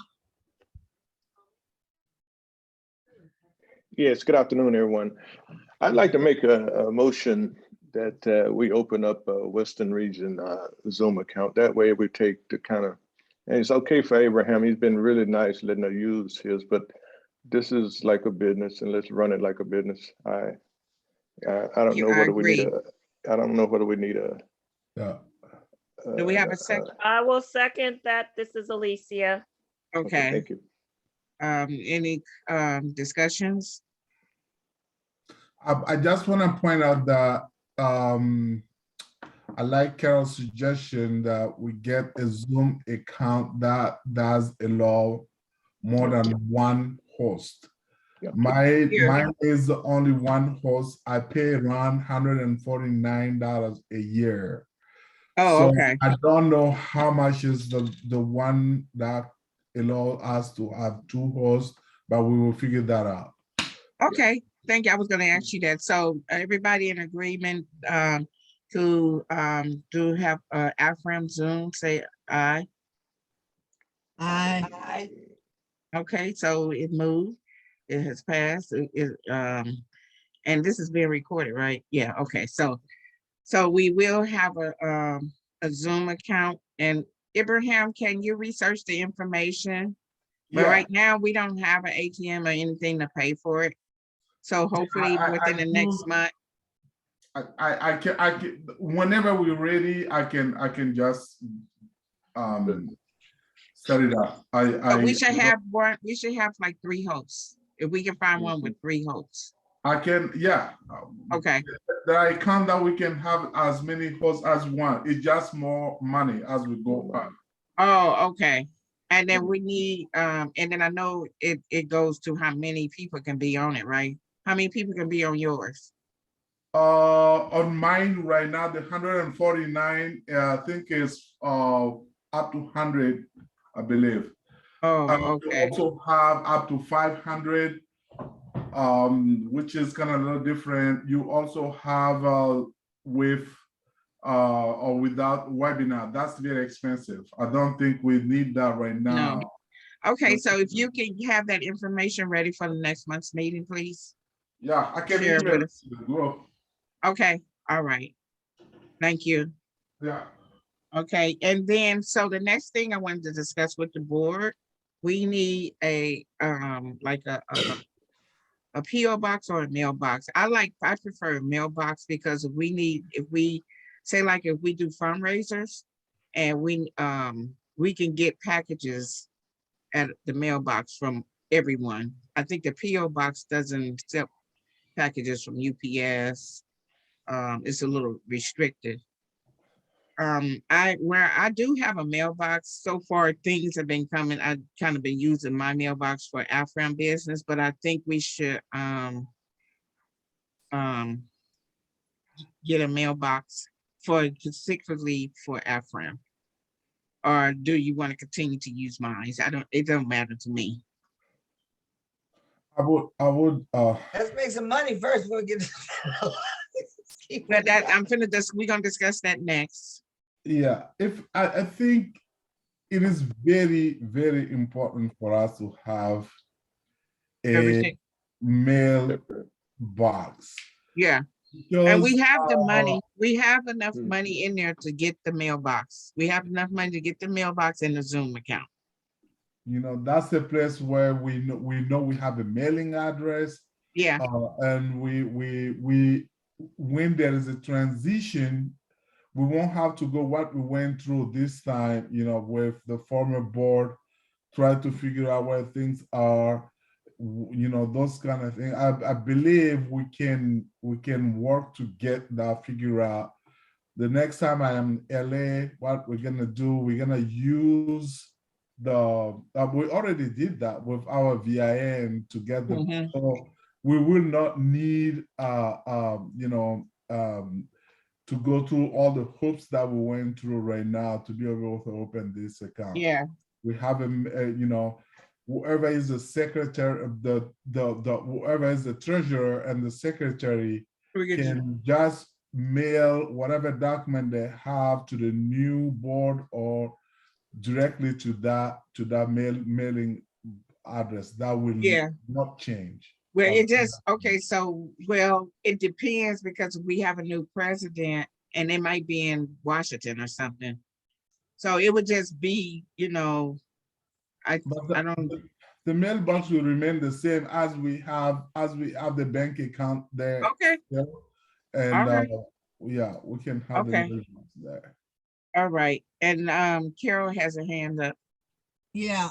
Yes, good afternoon, everyone. I'd like to make a motion that we open up a Western Region Zoom account. That way we take the kind of, and it's okay for Abraham. He's been really nice letting us use his, but this is like a business and let's run it like a business. I don't know whether we need I don't know whether we need a. Do we have a second? I will second that. This is Alicia. Okay. Thank you. Any discussions? I just want to point out that I like Carol's suggestion that we get a Zoom account that does allow more than one host. Mine is only one host. I pay around $149 a year. Oh, okay. I don't know how much is the one that allows us to have two hosts, but we will figure that out. Okay, thank you. I was going to ask you that. So everybody in agreement to do have Afram Zoom, say aye. Aye. Okay, so it moved. It has passed. And this is being recorded, right? Yeah. Okay. So we will have a Zoom account. And Ibrahim, can you research the information? But right now we don't have an ATM or anything to pay for it. So hopefully within the next month. I can whenever we're ready, I can just set it up. We should have one. We should have like 3 hosts. If we can find one with 3 hosts. I can, yeah. Okay. The account that we can have as many hosts as we want. It's just more money as we go on. Oh, okay. And then we need, and then I know it goes to how many people can be on it, right? How many people can be on yours? On mine right now, the 149, I think is up to 100, I believe. Oh, okay. You also have up to 500, which is kind of a little different. You also have with or without webinar. That's very expensive. I don't think we need that right now. No. Okay, so if you can have that information ready for the next month's meeting, please. Yeah, I can share email with it us. to the group. Okay, all right. Thank you. Yeah. Okay, and then, so the next thing I wanted to discuss with the board, we need a, like a PO box or a mailbox. I prefer a mailbox because if we say like if we do fundraisers and we can get packages at the mailbox from everyone. I think the PO box doesn't accept packages from UPS. It's a little restricted. where I do have a mailbox, so far things have been coming. I've kind of been using my mailbox for AFRAM business, but I think we should get a mailbox for specifically for AFRAM. Or do you want to continue to use mine? It don't matter to me. I would, Let's make some money first before we get. But we're gonna discuss that next. yeah, I think it is very, very important for us to have a Everything. mail box. Yeah. And we Because, have the money. We have enough money in there to get the mailbox. We have enough money to get the mailbox and the Zoom account. you know, that's a place where we know we have a mailing address. Yeah. And we when there is a transition, we won't have to go what we went through this time, you know, with the former board, try to figure out where things are, you know, those kind of things. I believe we can work to get that figure out. The next time I am in LA, what we're gonna do, we're gonna use we already did that with our VIN to get the, so we will not need you know, to go through all the hoops that we went through right now to be able to open this account. Yeah. We have you know, whoever is the secretary of the whoever is the treasurer and the secretary can just mail whatever document they have to the new board or directly to that mailing address. That will not change. Well, it just, okay, so, well, it depends because we have a new president and it might be in Washington or something. So it would just be, you know, I don't. The mailbox will remain the same as we have the bank account there. Okay. Yeah. And all right. Yeah, we can have the mailbox there. All right. And Carol has her hand up. Yeah,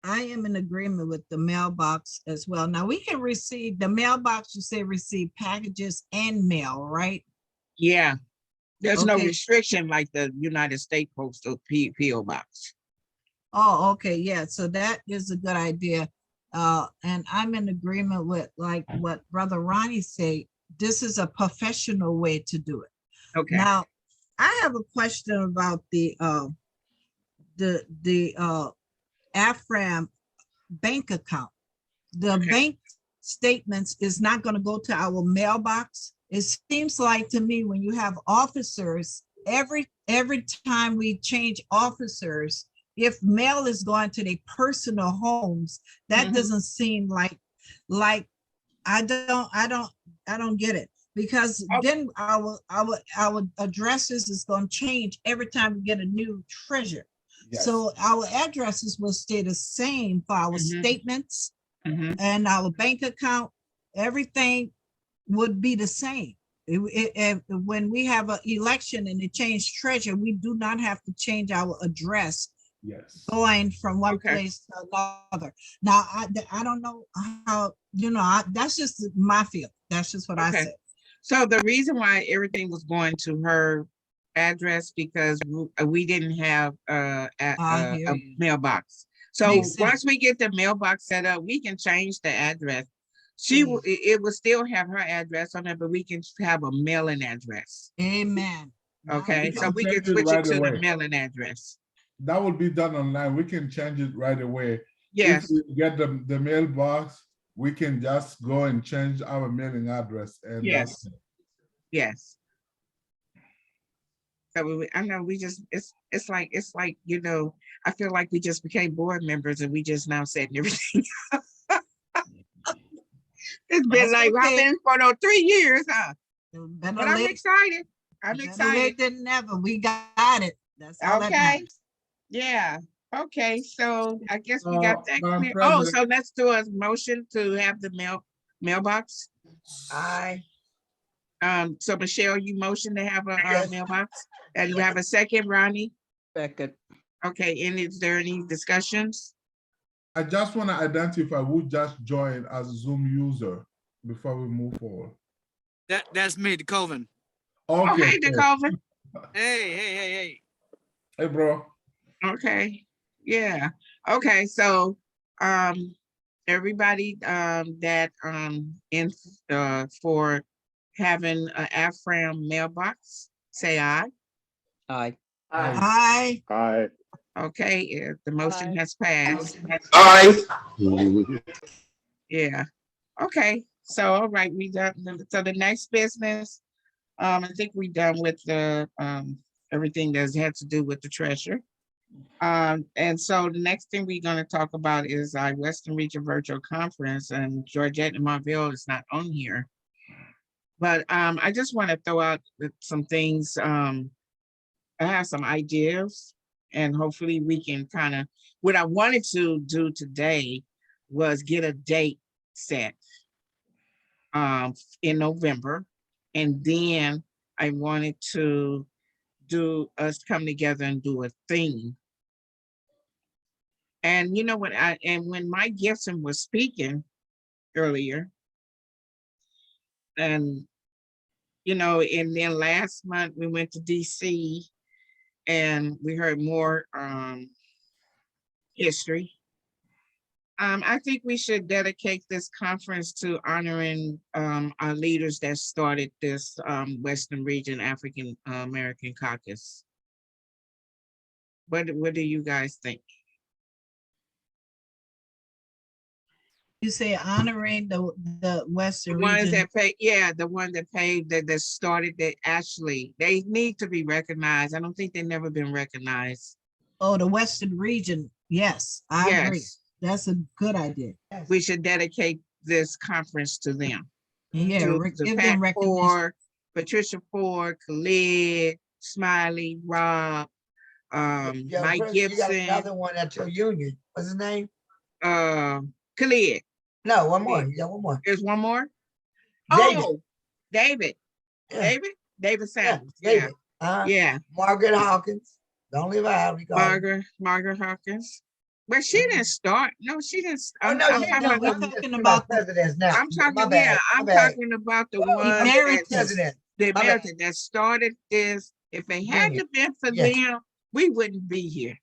I am in agreement with the mailbox as well. Now we can receive the mailbox, you say receive packages and mail, right? Yeah. There's no restriction like the United States Postal PO Box. Oh, okay, yeah, so that is a good idea. And I'm in agreement with like what Brother Ronnie said. This is a professional way to do it. Okay. Now, I have a question about the AFRAM bank account. The bank statements is not going to go to our mailbox. It seems like to me when you have officers, every time we change officers, if mail is going to their personal homes, that doesn't seem like I don't get it, because then our addresses is going to change every time we get a new treasurer. Yes. So our addresses will stay the same for our statements and our bank account. Everything would be the same. When we have an election and they change treasurer, we do not have to change our address. Yes. Going from one place to another. Now, I don't know how, you know, that's just my field. That's just what I said. So the reason why everything was going to her address because we didn't have a mailbox. So once we get the mailbox set up, we can change the address. It will still have her address on it, but we can have a mailing address. Amen. Okay, so we can switch it to the mailing address. That will be done online. We can change it right away. Yes. If we get the mailbox, we can just go and change our mailing address. And yes. Yes. So I know we just it's like, you know, I feel like we just became board members and we just now setting everything up. It's been like I've been for 3 years, huh? But I'm excited. I'm excited. Later than never. We got it. That's all that matters. Yeah. Okay. So I guess we got that clear. Oh, so let's do a motion to have the mailbox. Aye. So Michelle, you motion to have a mailbox, and you have a second, Ronnie. Second. Okay. And is there any discussions? I just want to identify who just joined as a Zoom user before we move forward. That's me, DeCoven. Okay. Oh, hey, DeCoven. Hey. Hey, bro. Okay, yeah. Okay, so everybody that in for having an AFRAM mailbox, say aye. Aye. Aye. Aye. Okay, the motion has passed. Aye. Yeah. Okay, so all right, we done. So the next business, I think we done with the everything that's had to do with the treasure. And so the next thing we're going to talk about is our Western Region Virtual Conference, and Georgette and Marville is not on here. But I just want to throw out some things. I have some ideas, and hopefully we can kind of, what I wanted to do today was get a date set in November. And then I wanted to do us come together and do a theme. And you know what, when Mike Gibson was speaking earlier, and you know, and then last month we went to DC and we heard more history. I think we should dedicate this conference to honoring our leaders that started this Western Region African American Caucus. What do you guys think? You say honoring the Western The ones region. that pay, yeah, the one that paid, that started, that actually, they need to be recognized. I don't think they've never been recognized. Oh, the Western region. Yes, I agree. Yes, That's a good idea. we should dedicate this conference to them. Yeah, To give Pat them recognition. Ford, Patricia Ford, Khalid, Smiley, Rob, Yo, Mike Chris, you got Gibson, another one at your union. What's his name? Khalid. No, one more. You got one more. There's one more. David. Oh, David. Yeah. David Sanders. David. Yeah. Margaret Hawkins. Don't leave out. Margaret Hawkins. Well, she didn't start. No, she didn't. Oh, no, I'm you talking know, we're about, talking about the presidents now. I'm talking, My bad, yeah, I'm my bad. talking about the Woo, one emeritus. president. the My bad. American that started this. If it hadn't Union. been for Yes. them, we wouldn't be here.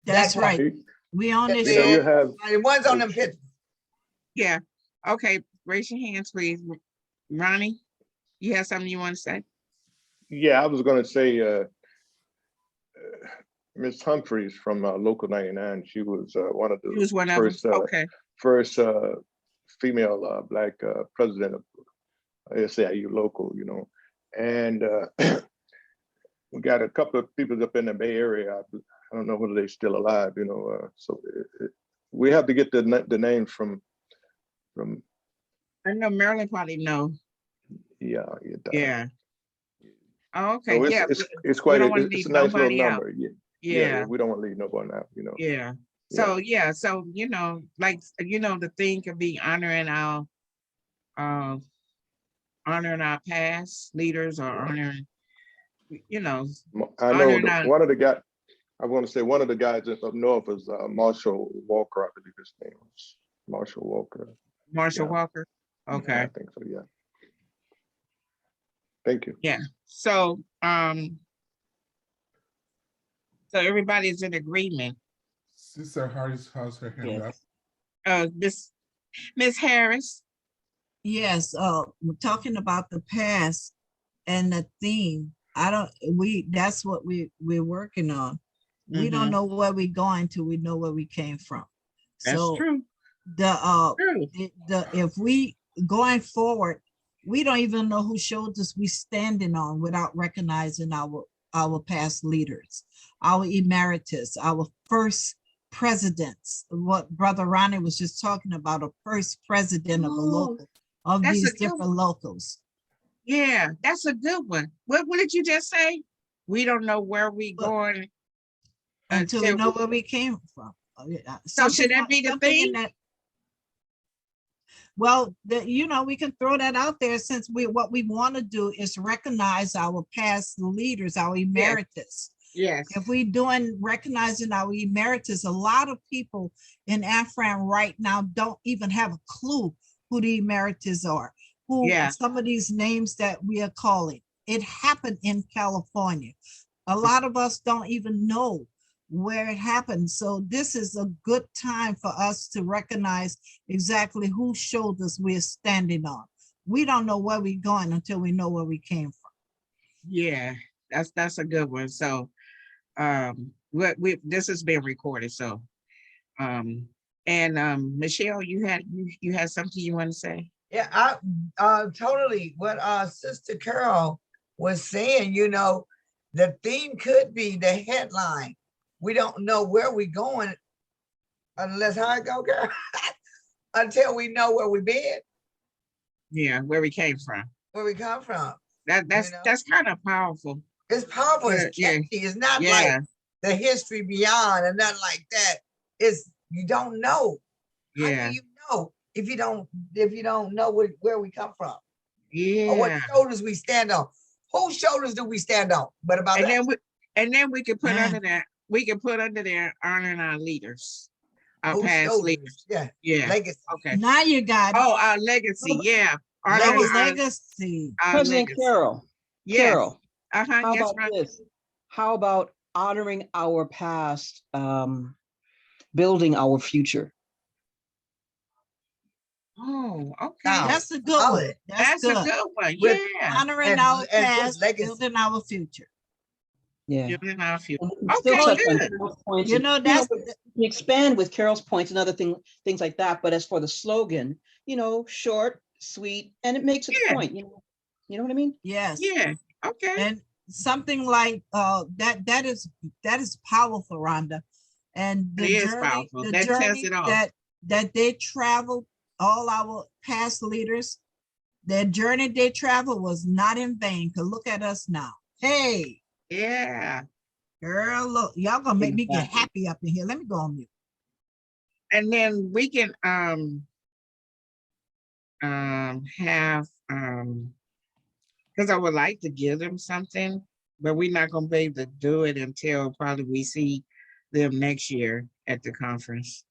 That's That right. part. We on this You know, you show. have, The ones on them pictures. Yeah. Okay. Raise your hands, please. Ronnie, you have something you want to say? yeah, I was gonna say, Ms. Humphreys from Local 99, she was one of He was the one of first, them. Okay. first female Black president of SAIU Local, you know. And we got a couple of people up in the Bay Area. I don't know whether they're still alive, you know. So we have to get the names from. I know Marilyn probably know. Yeah. Yeah. Oh, okay. So Yeah. it's quite don't wanna it's leave a nice little nobody out. number. Yeah. We don't want to leave nobody out, you know. Yeah. So yeah, so you know, like the thing could be honoring our past leaders, or honoring, I know honoring our, one of the guys. I want to say one of the guys up north is Marshall Walker. I believe his name was Marshall Walker. Marshall Yeah. Walker. Okay. I think so. Yeah. Thank you. Yeah. So so everybody's in agreement. Sister Harris has her hand up. Miss Harris. Yes, we're talking about the past and the theme. That's what we're working on. We don't know where we're going till we know where we came from. That's So true. If we going forward, we don't even know who shoulders we standing on without recognizing our past leaders, our emeritus, our first presidents. What Brother Ronnie was just talking about, a first president of a local, of these different locals. Yeah, that's a good one. What did you just say? We don't know where we going until we know where we came from. So should that be the thing? Well, we can throw that out there, since what we want to do is recognize our past leaders, our emeritus. Yes. If we doing recognizing our emeritus, a lot of people in AFRAM right now don't even have a clue who the emeritus are, who some of these names that we are calling. it happened in California. A lot of us don't even know where it happened. So this is a good time for us to recognize exactly whose shoulders we're standing on. We don't know where we're going until we know where we came from. Yeah, that's a good one. So this has been recorded. So Michelle, you had something you want to say? Yeah, I totally what Sister Carol was saying, you know, the theme could be the headline. We don't know where we're going unless how it go, girl. Until we know where we've been, Yeah, where we came from. where we come from. That's know? that's kind of powerful. It's powerful, it's Yeah, catchy. It's not yeah. like the history beyond and nothing like that. It's you don't know. How Yeah, do you know if you don't know where we come from? Or what yeah. shoulders we stand on? Whose shoulders do we stand on? But about And that, then we could put Man. under that. We could put under there honoring our leaders, our whose past shoulders? leaders. Yeah, Yeah. legacy. Okay. Now you got it. Oh, our legacy. Yeah. Our Honoring legacy. our President legacy. Carol, Yes. Carol, Uh-huh. how Yes, about ma'am. this? How about honoring our past, building our future? Oh, okay. Now, That's a good one. That's a good one. With- Yeah. Honoring and- our and with past, legacy. building our future. Yeah. Building our future. And we can still Okay, touch on good. Carol's points You and, know, that's we can expand with Carol's points and other things like that. But as for the slogan, short, sweet, and it makes its Yeah. point. You know what I mean? yes. Yeah. Okay. And something like that is powerful, Rhonda. And It is powerful. the That tests journey it off. that they traveled, all our past leaders, their journey they traveled was not in vain. Cause look at us now. Hey, Yeah. girl, look, y'all gonna make me get Exactly. happy up in here. Let me go on mute. And then we can have because I would like to give them something, but we're not gonna be able to do it until probably we see them next year at the conference.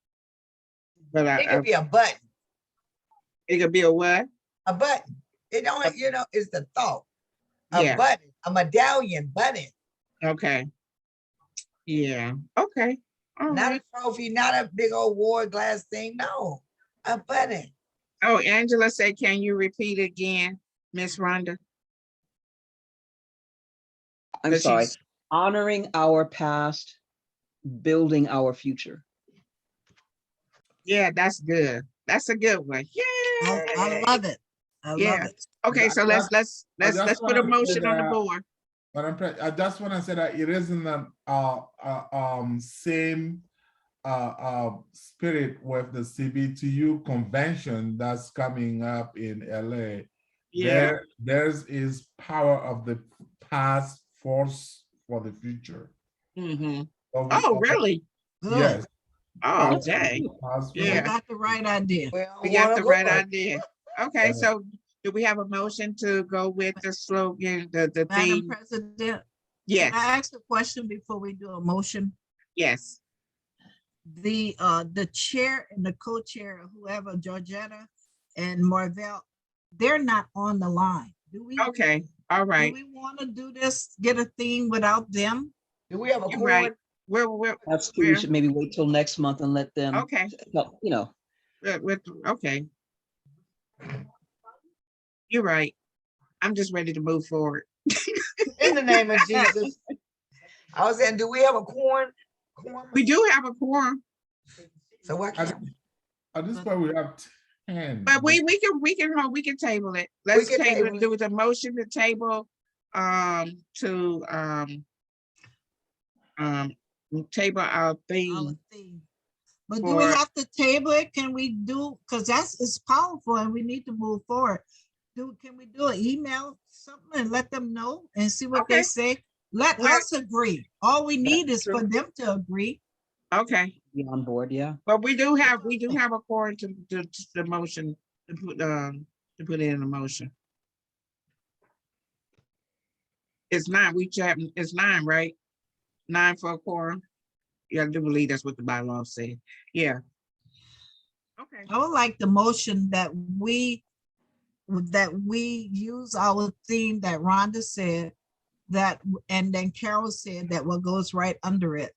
But it could be a button. it could be a what? A button. It don't, it's the thought. A Yeah. button, a medallion button. Okay. Yeah. Okay. All Not right. a trophy, not a big old war glass thing. No, a button. Oh, Angela said, can you repeat again, Miss Rhonda? I'm But sorry. she's- Honoring our past, building our future. Yeah, that's good. That's a good one. Yeah. I love it. I Yeah. love it. Okay, so let's just put a wanna say motion on the that- board. I just want to say that it is in the same spirit with the CBTU convention that's coming up in LA. Yeah. Theirs is power of the past, force for the future. Mm-hmm. So we Oh, all- really? Good. Yes. Oh, That's dang. past, We Yeah. got the right idea. We got the right idea. Okay, so do we have a motion to go with the slogan, the Madam theme? President, Yes, can I ask a question before we do a motion? yes. The chair and the co-chair, whoever, Georgetta and Marvell, they're not on the line. Do we? Okay, all Do right. we want to do this, get a theme without them? Do we have a You're right. cord? That's true. We should maybe wait till next month and let them, Okay, okay. You're right. I'm just ready to move forward. In the name of Jesus. I was saying, do we have a quorum? We do have a quorum, So what? At this point, we have 10. but we can table it. Let's can table table it. Do the motion to table, to table our Our theme. theme. But do we For- have to table it? Can we do, because it's powerful and we need to move forward. Can we do an email, something and let them know and see what they Okay. say? Let Where- us agree. All we need is for true. them to agree. Okay, be on board, yeah. but we do have a quorum to the motion, to put it in the motion. It's 9, it's 9, right? 9 for a quorum. Yeah, I do believe that's what the bylaw said. Yeah. Okay. I would like the motion that we that we use our theme that Rhonda said, that, and then Carol said that what goes right under it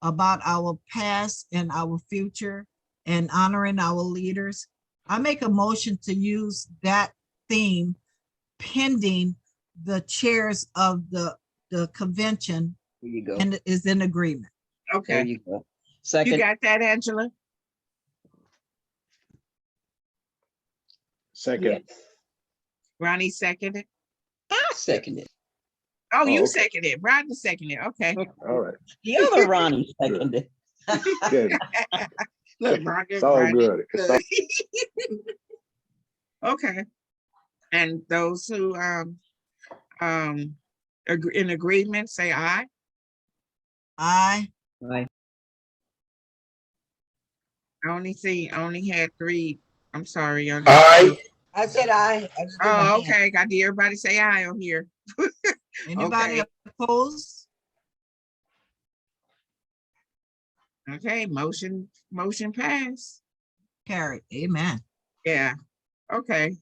about our past and our future and honoring our leaders. I make a motion to use that theme pending the chairs of the convention There you go. and is in agreement. There Okay, you go. you Second, got that, Angela? Second. Ronnie seconded. I seconded. Oh, you okay. seconded. Rodney seconded. Okay. All right. The other Ronnie seconded. Good. Look, Rodney, It's all Rodney. good. It's all Okay. And those who in agreement, say aye. Aye. Right. I only had three. I'm sorry. Aye. I said aye. I just did my Oh, hand. okay. Got to everybody say aye on here. Anybody Okay. opposed? Okay, motion passed. Carried. Amen. Yeah. Okay.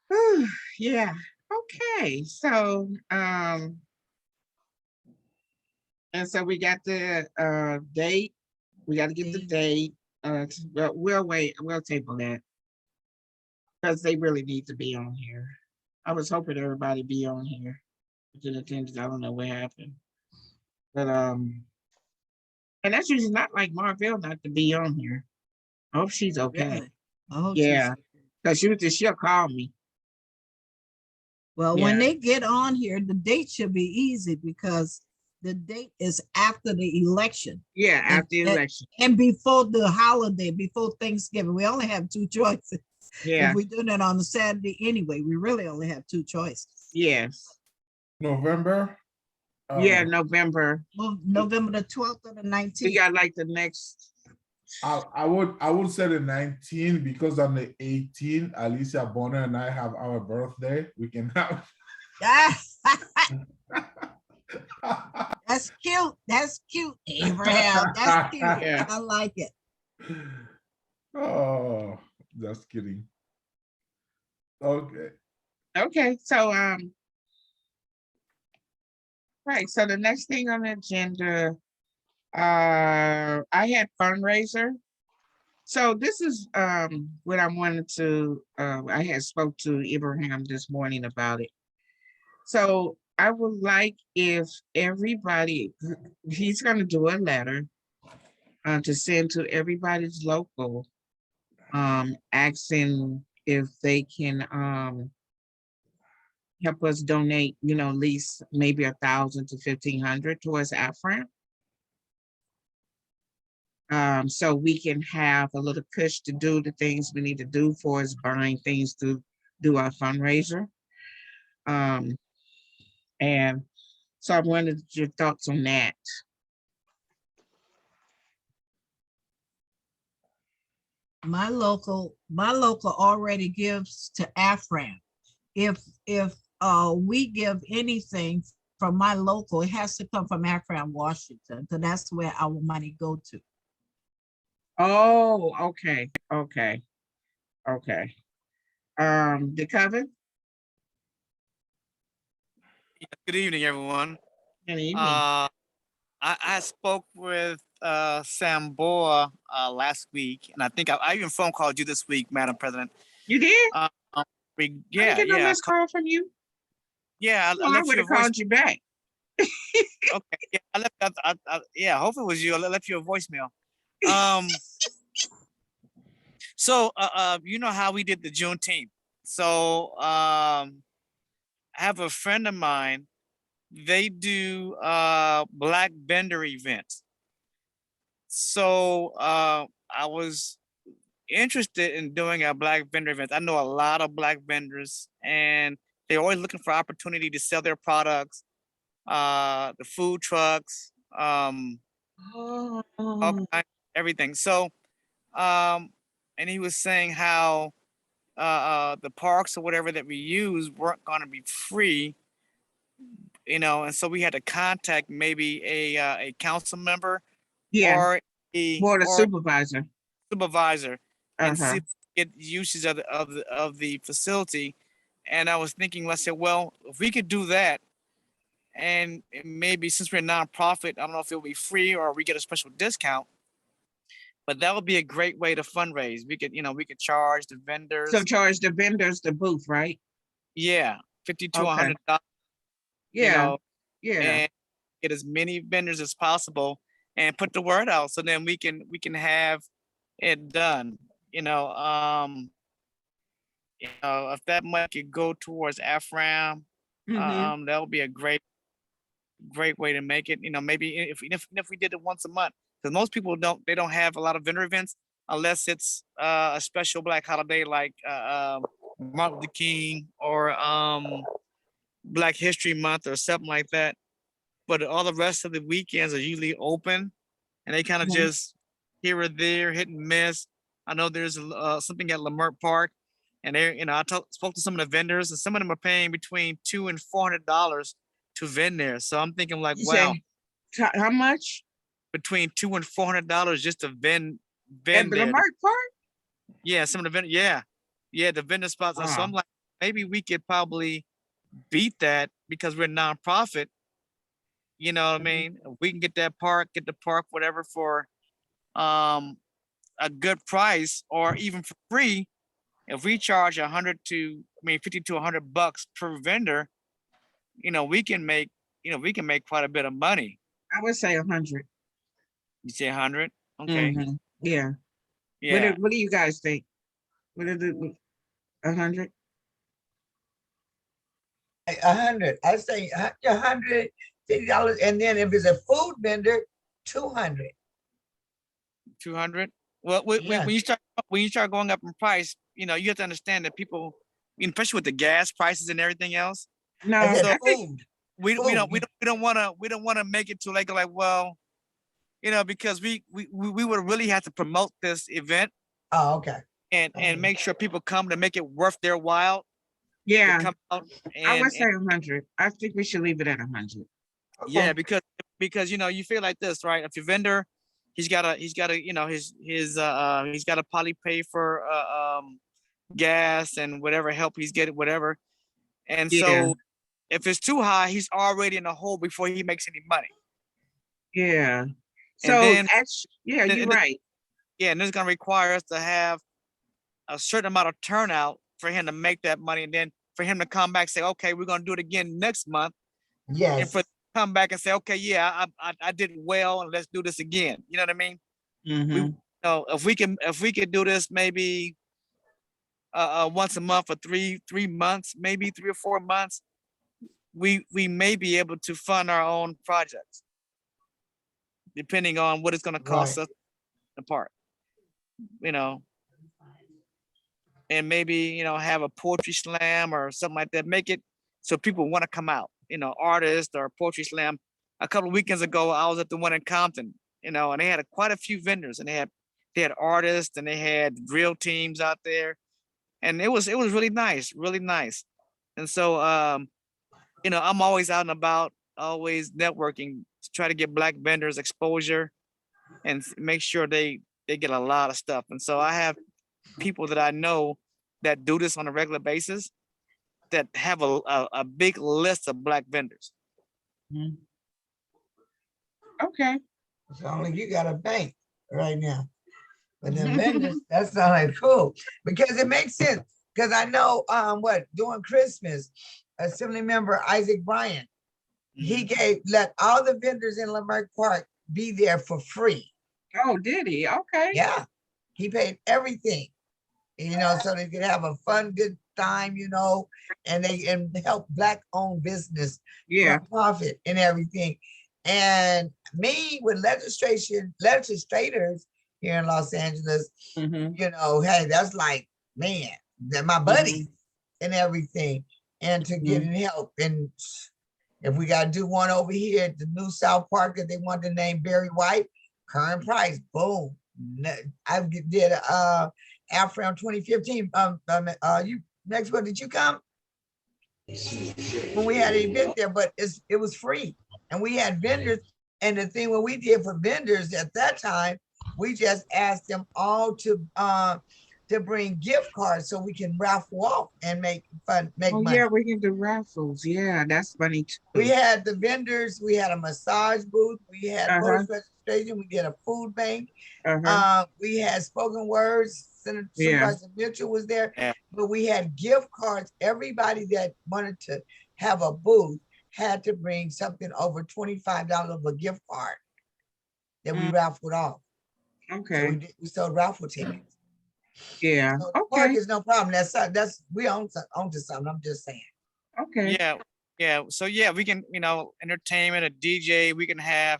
Whew, yeah. Okay. So and so we got the date. We got to get the date. We'll wait. We'll table that because they really need to be on here. I was hoping everybody be on here. Didn't attend. I don't know what happened, but and that's usually not like Marvell not to be on here. I hope she's okay. Really? Oh, Yeah, because she'll call me. Well, Yeah. when they get on here, the date should be easy because the date is after the election Yeah, after the and- election. and before the holiday, before Thanksgiving. We only have two choices. Yeah. If we're doing it on a Saturday anyway, we really only have two choices. Yes. November. Yeah, November. November the 12th or the We 19th. got like the next. I would say the 19 because on the 18, Alicia Bonner and I have our birthday. We can have. That's cute. That's cute, Abraham. That's cute. Yeah. I like it. Oh, just kidding. Okay. Okay, so right. So the next thing on the agenda, I had fundraiser. So this is what I wanted to. I had spoke to Abraham this morning about it. So I would like if everybody, he's going to do a letter to send to everybody's local, asking if they can help us donate, at least maybe 1,000 to 1,500 towards AFRAM. So we can have a little push to do the things we need to do for us buying things to do our fundraiser. And so I wanted your thoughts on that. My local already gives to AFRAM. If we give anything from my local, it has to come from AFRAM Washington. So that's where our money go to. Oh, okay. The coven? Good evening, everyone. Good evening. I spoke with Sam Boa last week, and I think I even phone called you this week, Madam President. You did? Yeah, I didn't get no missed call from you. Yeah, I left would you a have voice. called you back. Okay, yeah, I left. Yeah, hopefully it was you. I left you a voicemail. So you know how we did the Juneteenth. So I have a friend of mine. They do Black vendor events. So I was interested in doing a Black vendor event. I know a lot of Black vendors, and they're always looking for opportunity to sell their products, the food trucks, all kinds, everything. So, and he was saying how the parks or whatever that we use weren't going to be free, and so we had to contact maybe a council member Yeah. or a Board of supervisor. supervisor and see if get usage of the facility. And I was thinking, let's say, well, if we could do that, and maybe since we're a nonprofit, I don't know if it'll be free or we get a special discount, but that would be a great way to fundraise. We could charge the vendors. So charge the vendors the booth, right? Yeah, $50 to Okay. $100. You Yeah, know, yeah. and get as many vendors as possible and put the word out so then we can have it done. If that money could go towards AFRAM, that would be a great way to make it. Maybe if we did it once a month, because most people don't have a lot of vendor events unless it's a special Black holiday like Martin Luther King or Black History Month or something like that. But all the rest of the weekends are usually open, and they kind of just here or there, hit and miss. I know there's something at Leimert Park, and I spoke to some of the vendors, and some of them are paying between $200 and $400 to vend there. So I'm thinking like, You wow, say, how much? between $200 and $400 just to vend At the there. Leimert Park? Yeah, some of the vendors, yeah, the vendor spots. So I'm like, maybe we could probably beat that because we're a nonprofit. You know what I mean? If we can get the park, whatever, for a good price or even for free. If we charge $50 to $100 per vendor, we can make quite a bit of money. I would say 100. You say 100? Okay. Yeah. Yeah. What do you guys think? What is it? 100? 100. I say $150, and then if it's a food vendor, 200. 200. Well, when you start going up in price, you have to understand that people, especially with the gas prices and everything else. No, so food. We don't want to make it to like well, because we would really have to promote this event. Oh, okay. And make sure people come to make it worth their while. Yeah. Come out I would say 100. I think we should leave it at 100. Yeah, because you feel like this, right? If your vendor, he's gotta he's gotta probably pay for gas and whatever help he's getting, whatever. And so if it's too high, he's already in the hole before he makes any money. Yeah. So then, you're right. Yeah, and it's gonna require us to have a certain amount of turnout for him to make that money, and then for him to come back and say, okay, we're gonna do it again next month. Yes. And for come back and say, okay, yeah, I did well, and let's do this again. You know what I mean? If we could do this maybe once a month for three months, maybe 3 or 4 months, we may be able to fund our own projects, depending on what it's going to cost us the park. And maybe have a poetry slam or something like that. Make it so people want to come out. Artists or poetry slam. A couple of weekends ago, I was at the one in Compton. And they had quite a few vendors, and they had artists, and they had drill teams out there, and it was really nice, really nice. And so I'm always out and about, always networking to try to get Black vendors exposure and make sure they get a lot of stuff. And so I have people that I know that do this on a regular basis that have a big list of Black vendors. Okay. Sound like you got a bank right now. But the vendors, that sounds like cool, because it makes sense. Because I know during Christmas, Assembly Member Isaac Bryan, he let all the vendors in Leimert Park be there for free. Oh, did he? Okay. Yeah. He paid everything, so they could have a fun, good time, and help Black owned business, profit and everything. And me with legislators here in Los Angeles, hey, that's like, man, they're my buddies and everything. And to get help. And if we got to do one over here at the new South Park that they want to name Barry White, current price, boom. I did AFRAM 2015. You next one, did you come? When we had an event there, but it was free. And we had vendors. And the thing what we did for vendors at that time, we just asked them all to to bring gift cards so we can raffle off and make make Oh, money. yeah, we can do raffles. Yeah, that's funny too. We had the vendors, we had a massage booth, we had Uh-huh. voter registration, we did a food bank. Uh-huh. We had spoken words, Senator Yeah. Supervisor Mitchell was there, Yeah. but we had gift cards. Everybody that wanted to have a booth had to bring something over $25 of a gift card that we raffled off. So Okay. we sold raffle tickets. Yeah. So the park Okay. is no problem. That's we own to something. I'm just saying. Okay. Yeah, yeah. So yeah, we can, entertainment, a DJ. We can have,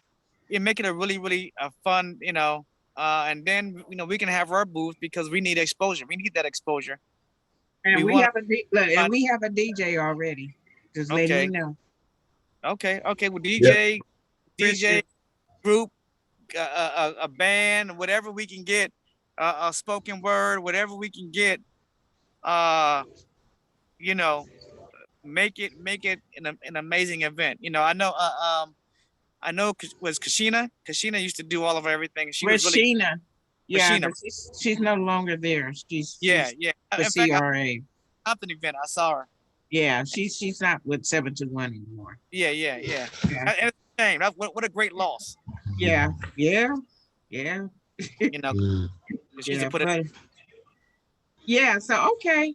make it a really fun, and then we can have our booth because we need exposure. We need that exposure. And We we want have and we have a DJ already. Just letting you okay, know. okay. Well, Yeah. DJ group, a band, whatever we can get, a spoken word, whatever we can get. You know, make it an amazing event. I know was Kashina. Kashina used to do all of everything. She was really Rashina. Yeah, Kashina. but she's no longer there. Yeah, She's yeah. the In fact, CRA. Compton event, I saw her. Yeah, she's not with 721 anymore. Yeah. Yeah. And it's a shame. What a great loss. Yeah. Yeah. You know, she used to Yeah. put it. But yeah, so okay.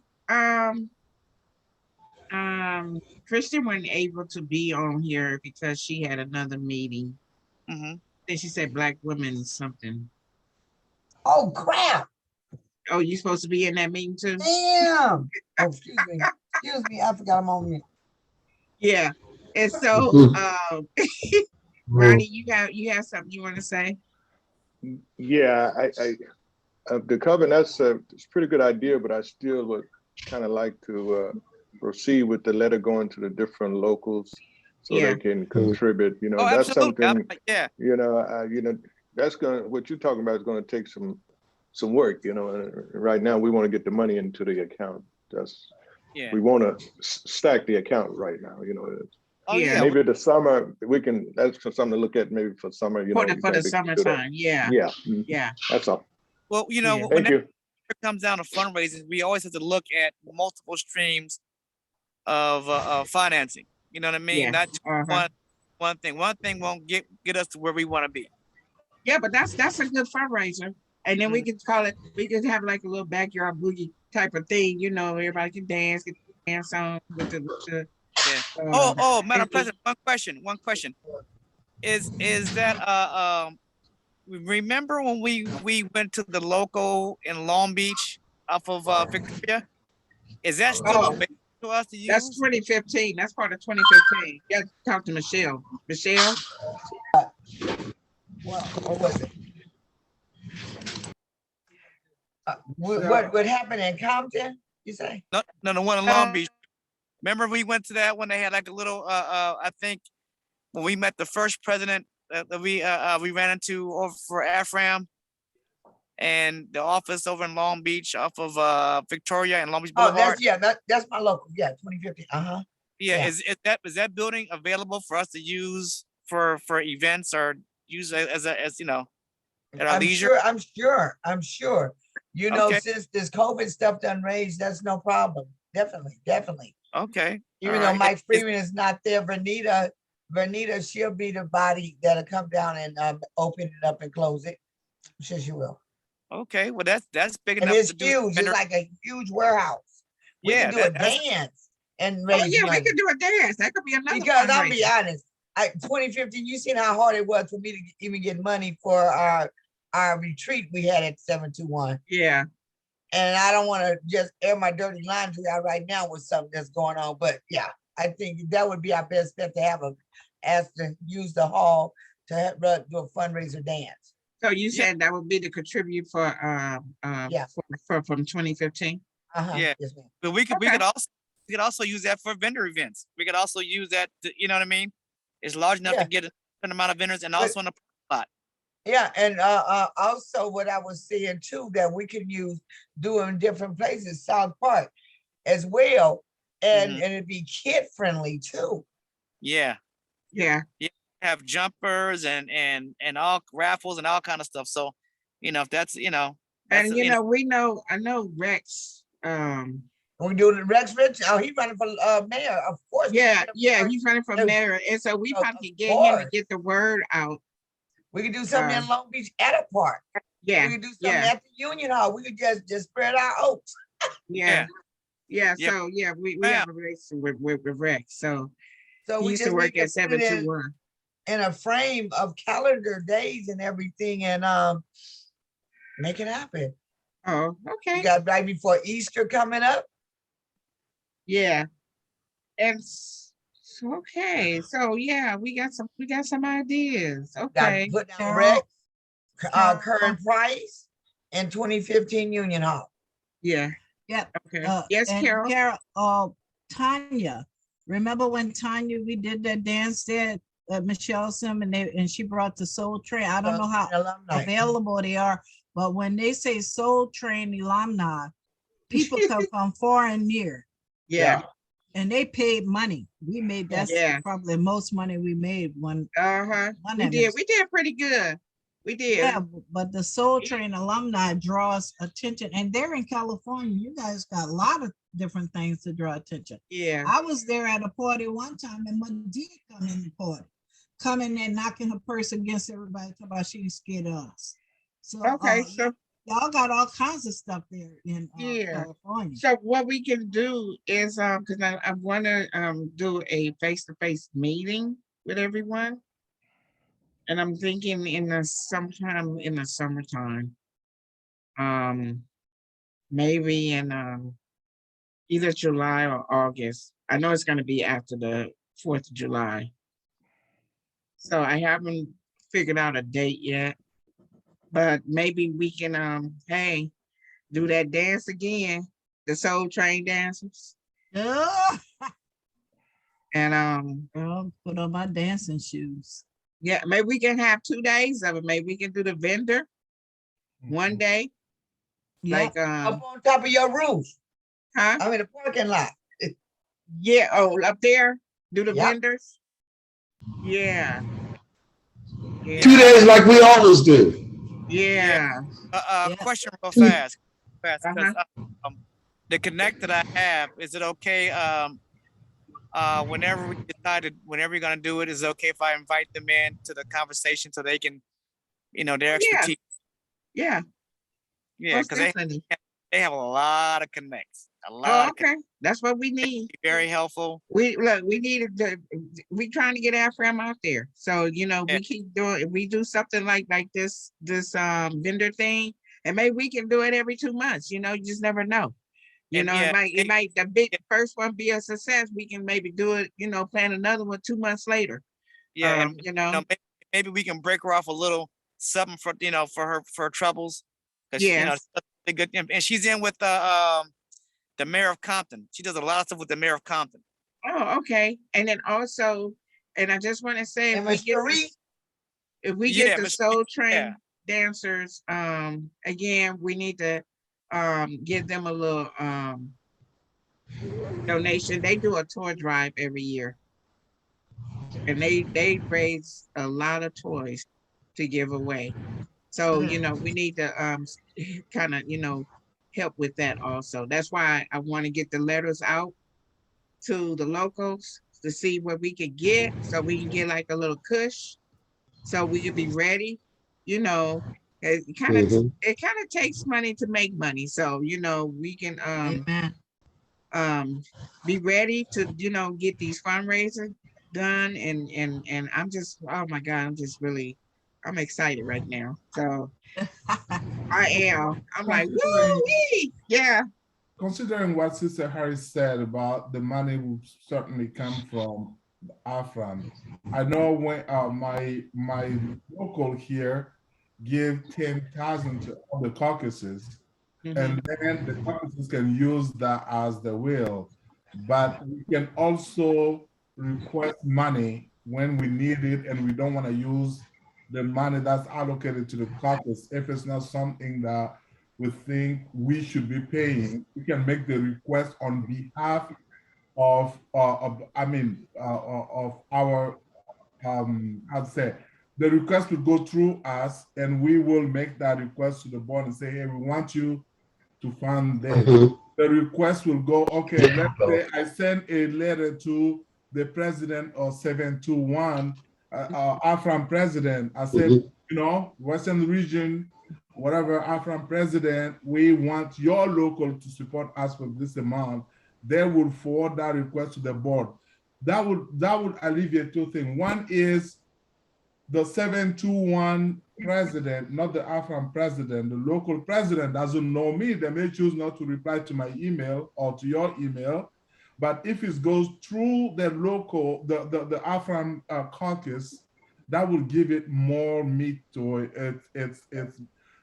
Christian wasn't able to be on here because she had another meeting. Mm-hmm. Then she said black women something. Oh crap! Oh, you supposed to be in that meeting too? Damn! Oh, excuse me. I forgot I'm on mute. Yeah. And so Ronnie, you have something you want to say? Yeah, the cover, it's a pretty good idea, but I still would kind of like to proceed with the letter going to the different locals so Yeah. they can contribute. Oh, that's absolutely. something. Yeah. That's what you're talking about is going to take some work. Right now we want to get the money into the account. We want to stack the account right now. Oh Yeah. yeah. Maybe the summer we can. That's something to look at. Maybe for summer. For the we can do that. summertime. Yeah. Yeah. Yeah. That's all. Well, Yeah. when Thank you. it comes down to fundraising, we always have to look at multiple streams of financing. You know what I mean? Yeah. Not just Uh-huh. one thing. One thing won't get us to where we want to be. Yeah, but that's a good fundraiser. And then we Mhm. could call it, we could have like a little backyard boogie type of thing, everybody can dance, get the dance on with the Yeah. uh, Madam it- President, one question. Is that remember when we went to the local in Long Beach off of Victoria? Is that still Oh, available to us to use? that's 2015. That's part of 2015. You have to talk to Michelle. Michelle? What was it? What happened in Compton? You say? No, the one in Long Beach. Remember we went to that one? They had like a little. I think when we met the first president that we ran into over for AFRAM, and the office over in Long Beach off of Victoria and Long Beach Oh, Boulevard. that's my local. Yeah, 2015. Uh-huh. Yeah. Is that building available for us to use for events or use as at our leisure? I'm sure. Okay. Since this COVID stuff done raised, that's no problem. Definitely. Okay. Even All though right. Mike Freeman is not there, Vernita, she'll be the body that'll come down and open it up and close it. I'm sure she will. Okay. Well, that's big And enough it's to do. huge. It's like a huge warehouse. We Yeah, can do a that's- dance and Oh raise yeah, we money. could do a dance. That could be another Because I'll be fundraiser. honest, 2015, you seen how hard it was for me to even get money for our retreat we had at 721. Yeah. And I don't want to just air my dirty laundry out right now with something that's going on. But yeah, I think that would be our best bet to have ask to use the hall to do a fundraiser dance. So you said that would be to contribute for Yeah. for from 2015? Uh-huh. Yeah. Yes, ma'am. But we Okay. could also use that for vendor events. We could also use that to, you know what I mean? It's large enough Yeah. to get a certain amount of vendors and also in a lot. Yeah, and also what I was seeing too, that we can use doing different places, South Park as well. And it'd be kid friendly too. Yeah. Yeah. Have jumpers and all raffles and all kind of stuff. So, if that's, And I know Rex, We doing Rex Rich? Oh, he's running for mayor, of course. yeah, he's running for mayor. And so we Of probably could get him to course. get the word out. We could do something Uh, in Long Beach at a park. Yeah, We could do something yeah, at the Union Hall. We could just spread our oats. yeah, yeah. Yep. So yeah, we Ma'am. have a relationship with Rex. So So he we used to just work need to at put it 721. in a frame of calendar days and everything, and make it happen. Oh, You okay. got right before Easter coming up. Yeah. And okay. So yeah, we got some ideas. Got Okay. to put down Carol, Rex, Carol. current price, and 2015 Union Hall. Yeah. Yep. Okay. Yes, and Carol. Tanya, remember when Tanya, we did that dance there at Michelle Sim and she brought the Soul Train. I don't know how Alumni. available they are, but when they say Soul Train alumni, people come from far and near Yeah. and they paid money. We made that's Yeah. probably the most money we made when We did pretty good. We did. yeah, but the Soul Train alumni draws attention, and they're in California. You guys got a lot of different things to draw attention. Yeah. I was there at a party one time, and Medea come in the party, coming there knocking her purse against everybody, talking about she's scared of us. So Okay. So y'all got all kinds of stuff there in yeah. California. So what we can do is because I want to do a face-to-face meeting with everyone. And I'm thinking sometime in the summertime. Maybe in either July or August. I know it's gonna be after the 4th of July. So I haven't figured out a date yet. But maybe we can hey, do that dance again, the Soul Train dancers. And Girl, put on my dancing shoes. yeah, maybe we can have 2 days of it. Maybe we can do the vendor one day. Yep. Like Up on top of your roof. huh? I'm in the parking lot. Yeah, oh, up there, do the Yep. vendors. Yeah. 2 Yeah. days like we always do. Yeah. Yeah. Question real fast, because Uh-huh. the connect that I have, is it okay? Whenever we decided, whenever you're gonna do it, is it okay if I invite them in to the conversation so they can, their Yeah. expertise? Yeah. Yeah, Most because definitely. they have a lot of connects, a Oh, lot of okay. That's what we need. connects. Very helpful. We needed we trying to get our friend out there. So, Yeah. we keep doing, if we do something like this vendor thing, and maybe we can do it every 2 months, you just never know. And It might the first one be a success. We can maybe do it, plan another one 2 months later. yeah, and maybe we can break her off a little something for for her troubles, because Yes. she's good, and she's in with the mayor of Compton. She does a lot of stuff with the mayor of Compton. Oh, okay. And then also, and I just want to say, And Miss Cherie? if we get the Miss Soul Cherie, Train dancers, again, we need to give them a little donation. They do a toy drive every year, and they raise a lot of toys to give away. So we need to kind of help with that also. That's why I want to get the letters out to the locals to see what we could get, so we can get like a little cush, so we could be ready. It kind of takes money to make money, so we can Amen. be ready to get these fundraisers done, and I'm just, oh my God, I'm excited right now. So I'm like, woo-wee! Yeah. Considering what Sister Harris said about the money will certainly come from AFRAM, I know when my local here give 10,000 to all the caucuses, and then the caucuses can use that as the will. But we can also request money when we need it, and we don't want to use the money that's allocated to the caucus if it's not something that we think we should be paying. We can make the request on behalf of our I'd say the request will go through us, and we will make that request to the board and say, hey, we want you to fund this. Mhm. The request will go, okay, let's say I send a letter to the president of 721, AFRAM president. I said, Mhm. you know, Western region, whatever, AFRAM president, we want your local to support us with this amount. They will forward that request to the board. That would alleviate two things. One is the 721 president, not the AFRAM president, the local president doesn't know me. They may choose not to reply to my email or to your email. But if it goes through the local, the AFRAM caucus, that will give it more meat to it.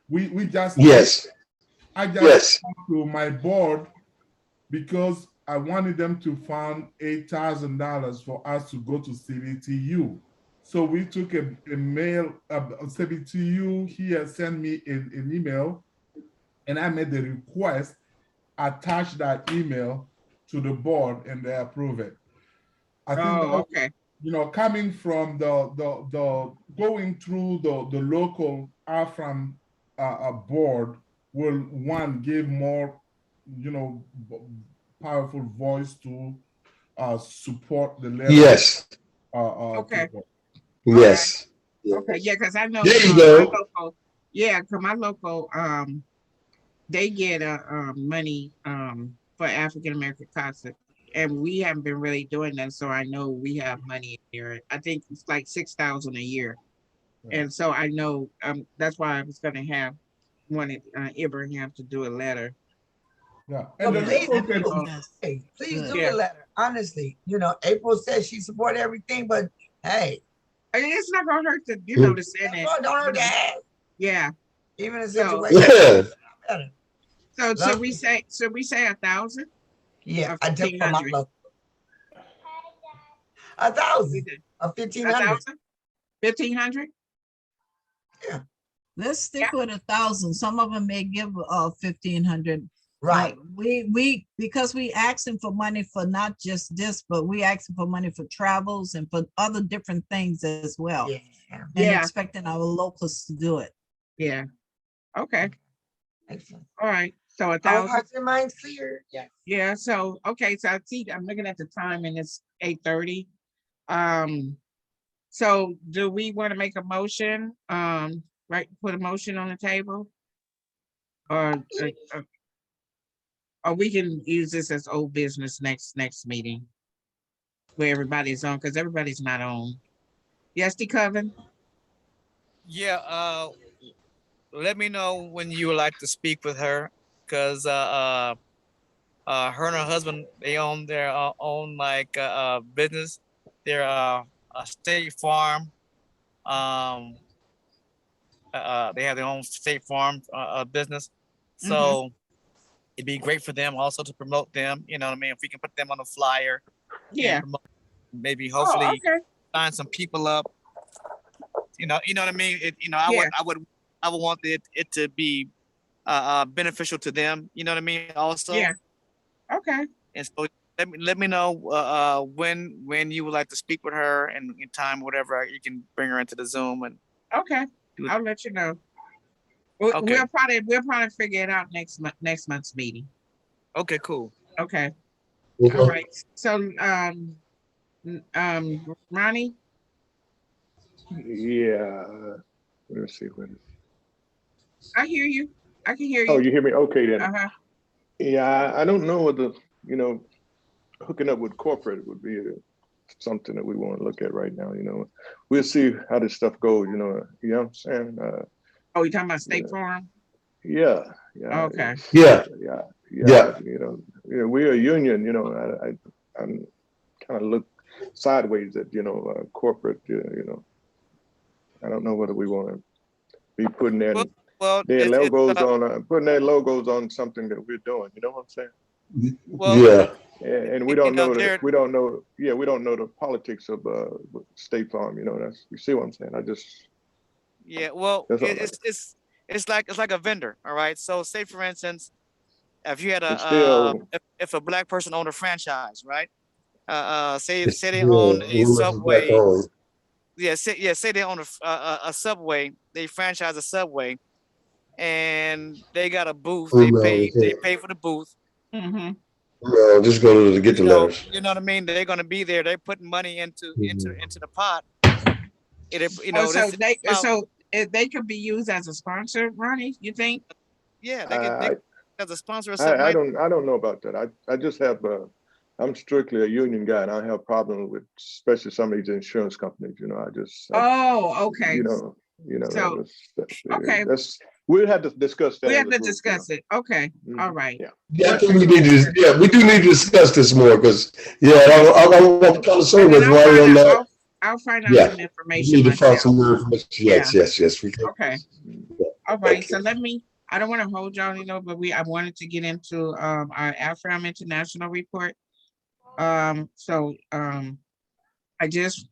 We just, Yes. I just Yes. talked to my board because I wanted them to fund $8,000 for us to go to CBTU. So we took a mail, CBTU here sent me an email, and I made the request, attach that email to the board, and they approve it. I think that, okay. you know, coming from the going through the local AFRAM board will, one, give more, you know, powerful voice to support the letter. Yes. Okay. To, Yes. Okay, yeah, because I know There you my go. local, yeah, because my local, they get money for African American concert, and we haven't been really doing that, so I know we have money here. I think it's like 6,000 a year, and so I know that's why I was gonna have wanted Ibrahim to do a letter. yeah, Well, and the Yes, local please that can, do. makes sense. Hey, please Good. do Yeah. the letter. Honestly, you know, April says she support everything, but hey, I mean, it's not gonna hurt to, Mm. to send it. April don't hurt to ask. Yeah. Even in So, situations Yeah. better. so Love should we say 1,000 Yeah, or I just for my 1,500? local. 1,000 or 1,500. 1,000? 1,500? Yeah, Let's stick with 1,000. Some of them may give 1,500. right. But we because we asking for money for not just this, but we asking for money for travels and for other different things as well, Yeah. and Yeah. expecting our locals to do it. Yeah. Okay. Excellent. All right. So Our 1,000. hearts and minds clear. Yeah. Yeah. So okay. So I see. I'm looking at the time, and it's 8:30. So do we want to make a motion? Right. Put a motion on the table, or or we can use this as old business next meeting, where everybody's on, because everybody's not on. Yes, D. Coven. Yeah, let me know when you would like to speak with her, because her and her husband, they own their own like business. They're a State Farm. They have their own State Farm business, so it'd be great for them also to promote them. You know what I mean? If we can put them on a flyer, Yeah. and promote, maybe Oh, hopefully okay. sign some people up. You know what I mean? I Yeah. would want it to be beneficial to them. You know what I mean? Also, Yeah. Okay. and so let me know when you would like to speak with her, and in time, whatever, you can bring her into the Zoom and Okay. do it. I'll let you know. Okay. We'll probably figure it out next month's meeting. Okay, cool. Okay. Okay. All right. So Ronnie. Yeah. Let's see what. I hear you. I can hear Oh, you. you hear me? Okay then. Uh-huh. Yeah, I don't know whether, hooking up with corporate would be something that we want to look at right now. We'll see how this stuff goes. You know what I'm saying? Oh, you talking about State Farm? Yeah. Okay. Yeah. Yeah. Yeah. We're a union. I'm kind of look sideways at corporate. I don't know whether we want to be putting their Well, logos on putting their logos on something that we're doing. You know what I'm saying? well, Yeah. And we don't know we don't know the politics of State Farm. You see what I'm saying? yeah. Well, That's all. it's like a vendor. All right. So, say for instance, if you had It's still if a black person owned a franchise, right? Say It's they still own a black Subway. owned. say they own a Subway, they franchise a Subway, and they got a booth. Oh, They no, pay they they can't. pay for the booth. Mm-hmm. No, just go to get the letters. You know what I mean. They're gonna be there. They're putting money into Mhm. into the pot. Oh, This so is they about, they could be used as a sponsor, Ronnie, you think? yeah. I, As a sponsor or something. I don't know about that. I just have, I'm strictly a union guy and I have problems with, especially some of these insurance companies, you know, Oh, okay. So, okay, we'll have to discuss that we as have a to group, discuss it. Okay, all right. Yeah. Yeah, I think we need to. Yeah, we do need to discuss this more because I'm concerned with Ronnie on that. I'll find out Yeah, some we information need to find myself. some more information. Yeah. Yes. We can. Okay. Yeah, All right. okay. So I don't want to hold y'all, but I wanted to get into our AFRAM International report. I just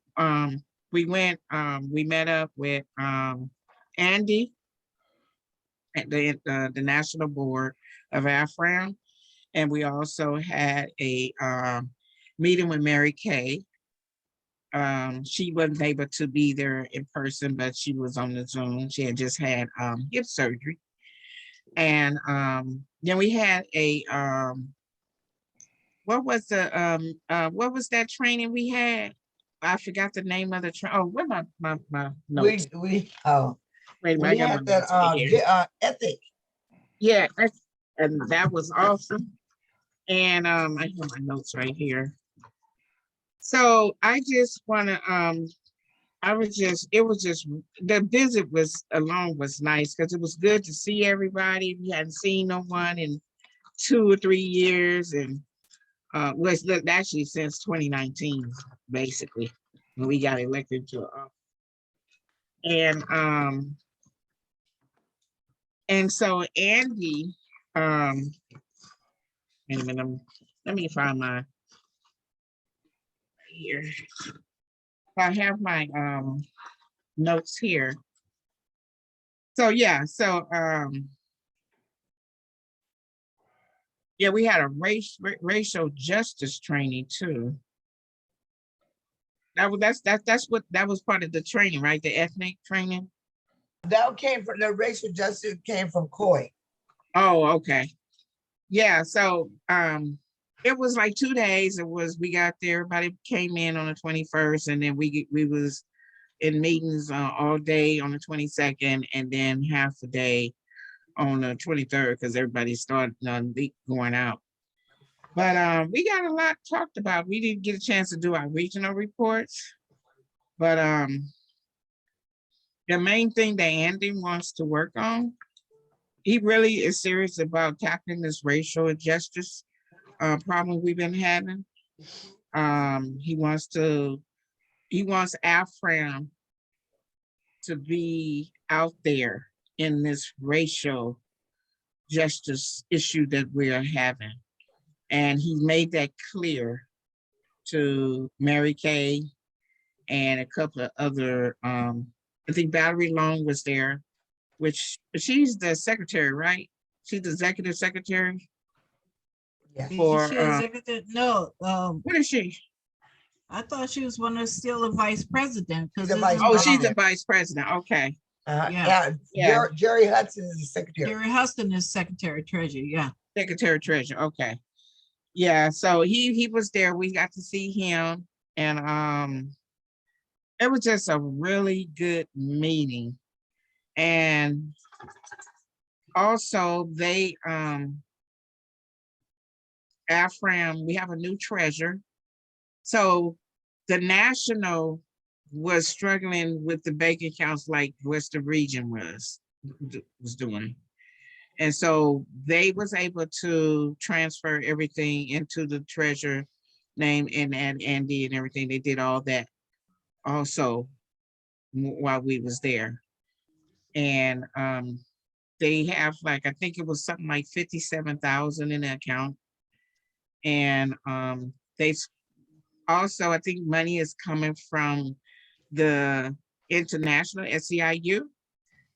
we met up with Andy at the National Board of AFRAM, and we also had a meeting with Mary Kay. She wasn't able to be there in person, but she was on the Zoom. She had just had hip surgery. And then we had a what was that training we had? I forgot the name of the where my notes? We Wait a minute, I we got my had notes right here. that ethic. Yeah, and that was awesome. And I have my notes right here. So I just want to it was just the visit was nice because it was good to see everybody. We hadn't seen no one in 2 or 3 years, and was actually since 2019, basically, when we got elected to and so Andy, wait a minute, let me find my here. I have my notes here. So yeah, yeah, we had a racial justice training too. That was part of the training, right? The ethnic training. That came from the racial justice came from COI. Oh, okay. Yeah, so it was like 2 days. We got there, everybody came in on the 21st, and then we was in meetings all day on the 22nd, and then half a day on the 23rd because everybody started going out. But we got a lot talked about. We didn't get a chance to do our regional reports, but the main thing that Andy wants to work on, he really is serious about tackling this racial injustice problem we've been having. He wants AFRAM to be out there in this racial justice issue that we are having. And he made that clear to Mary Kay and a couple of other, I think Valerie Long was there, which she's the secretary, right? She's the executive secretary. Yeah. For She executive, no, what is she? I thought she was one of still a vice president. She's a vice Oh, she's the president. vice president. Okay. Yeah. Jerry Hudson is the secretary. Jerry Huston is secretary treasurer, yeah. Secretary treasurer, okay. Yeah, so he was there. We got to see him, and it was just a really good meeting. And also they AFRAM, we have a new treasurer. So the national was struggling with the bank accounts like Western Region was doing. And so they was able to transfer everything into the treasurer name and add Andy and everything. They did all that also while we was there. And they have I think it was something like 57,000 in the account. And they also, I think money is coming from the international SEIU,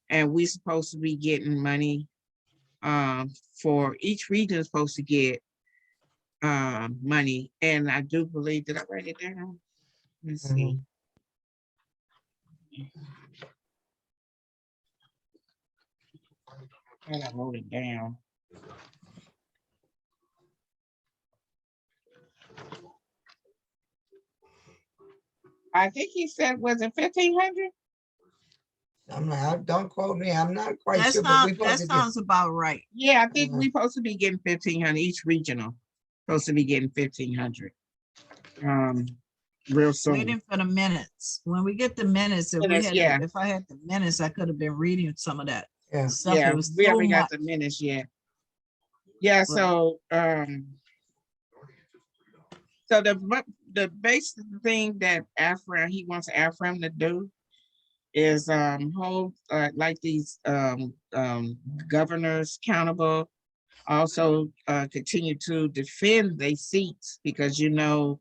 and we're supposed to be getting money for each region is supposed to get money. And I do believe, did I write it down? Let's see. I gotta hold it down. I think he said, was it 1,500? I'm not, don't quote me, I'm not quite That sure, but we sounds, supposed that to get. sounds about right. Yeah, I think we supposed to be getting 1,500, each regional supposed to be getting 1,500. Real soon. Waiting for the minutes. When we get the minutes, if we Minutes, had, yeah. if I had the minutes, I could have been reading some of that Yeah. stuff. Yeah, It was we so haven't got much. the minutes yet. Yeah, so so the basic thing that Afram, he wants Afram to do is hold like these governors accountable. Also continue to defend their seats, because you know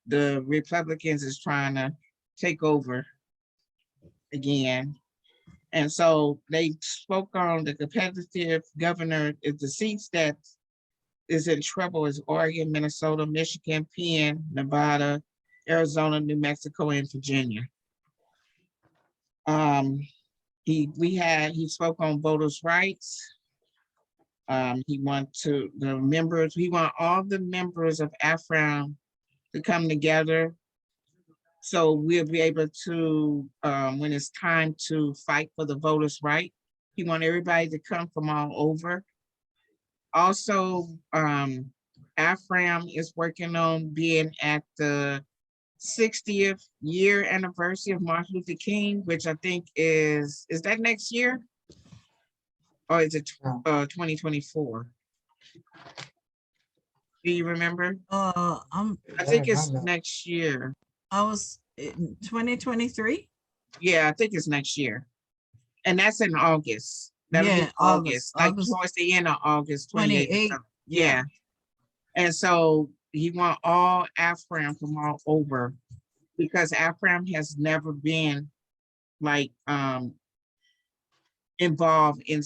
the Republicans is trying to take over again. And so they spoke on the competitive governor, is the seats that is in trouble is Oregon, Minnesota, Michigan, Penn, Nevada, Arizona, New Mexico, and Virginia. He spoke on voters' rights. He want all the members of AFRAM to come together, so we'll be able to, when it's time to fight for the voters' right, he want everybody to come from all over. Also, AFRAM is working on being at the 60th year anniversary of Martin Luther King, which I think is that next year? Or is it 2024? Do you remember? I think it's next year. I was in 2023. Yeah, I think it's next year. And that's in August. That'll be August, like towards the end of August, 28. Yeah. And so he want all AFRAM from all over, because AFRAM has never been like involved in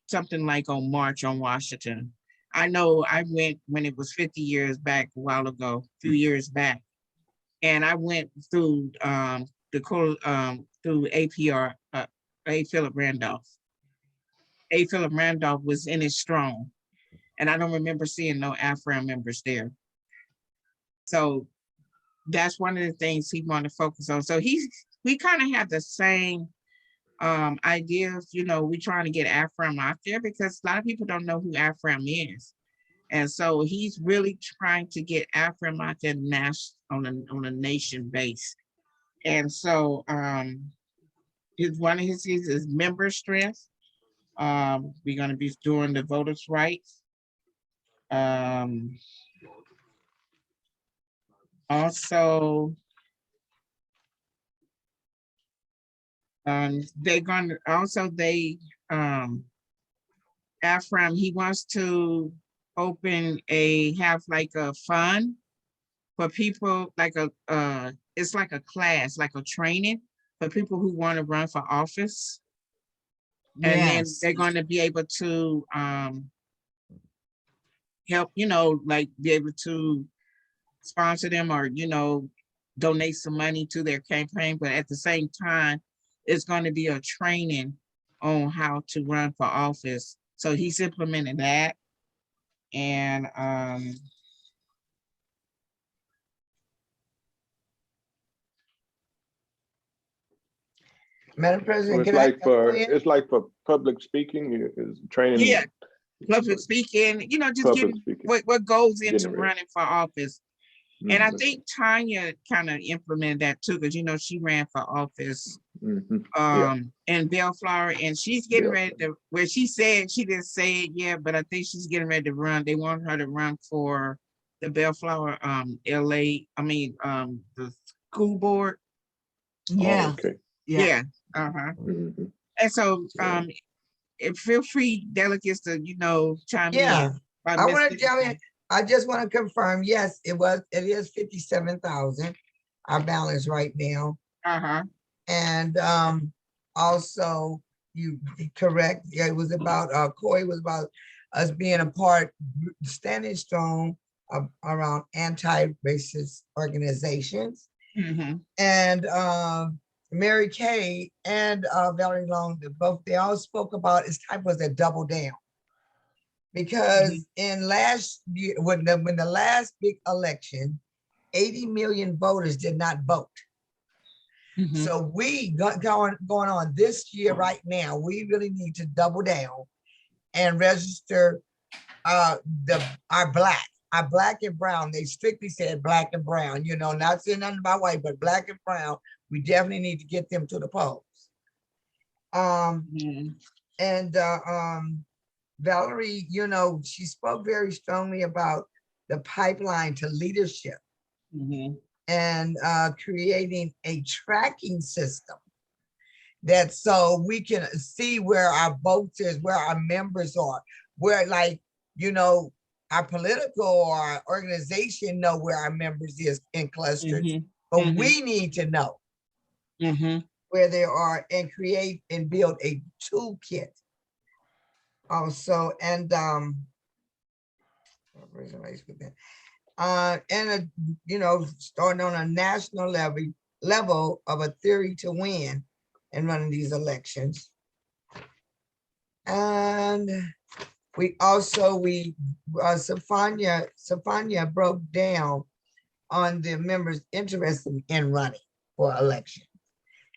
something like on March on Washington. I know I went when it was 50 years back, a while ago, a few years back. And I went through through APR, A. Philip Randolph. A. Philip Randolph was in it strong. And I don't remember seeing no AFRAM members there. So that's one of the things he wanted to focus on. So we kind of have the same ideas, you know, we trying to get AFRAM out there, because a lot of people don't know who AFRAM is. And so he's really trying to get AFRAM out there on a nation base. And so one of his is member strength. We're going to be doing the voters' rights. Also, they're going to also AFRAM, he wants to have like a fund for people, like it's like a class, like a training for people who want to run for office. And then they're going to be able to help, you know, like be able to sponsor them, or, you know, donate some money to their campaign. But at the same time, it's going to be a training on how to run for office. So he's implementing that. And Madam So President, it's like for public speaking, is training. Yeah, public speaking, you know, just getting what goes into running for office. And I think Tanya kind of implemented that too, because, you know, she ran for office in Bellflower, and she's getting ready to, where she said, she didn't say it yet, but I think she's getting ready to run. They want her to run for the Bellflower the school board. Yeah. Oh, okay. Yeah. And so feel free, delegates, to, you know, chime in. I want to tell you, I just want to confirm, yes, it is 57,000, our balance right now. And also, you correct, yeah, it was about Corey was about us being a part, standing strong around anti-racist organizations. And Mary Kay and Valerie Long, they all spoke about it's time was a double down. Because in last year, when the last big election, 80 million voters did not vote. So we going on this year right now, we really need to double down and register our black and brown. They strictly said black and brown, you know, not saying nothing about white, but black and brown. We definitely need to get them to the polls. And Valerie, you know, she spoke very strongly about the pipeline to leadership and creating a tracking system that so we can see where our votes is, where our members are, where, like, you know, our political or our organization know where our members is in clusters, but we need to know where they are and create and build a toolkit. Also, and you know, starting on a national level of a theory to win and running these elections. And we also, Safanya broke down on the members interested in running for election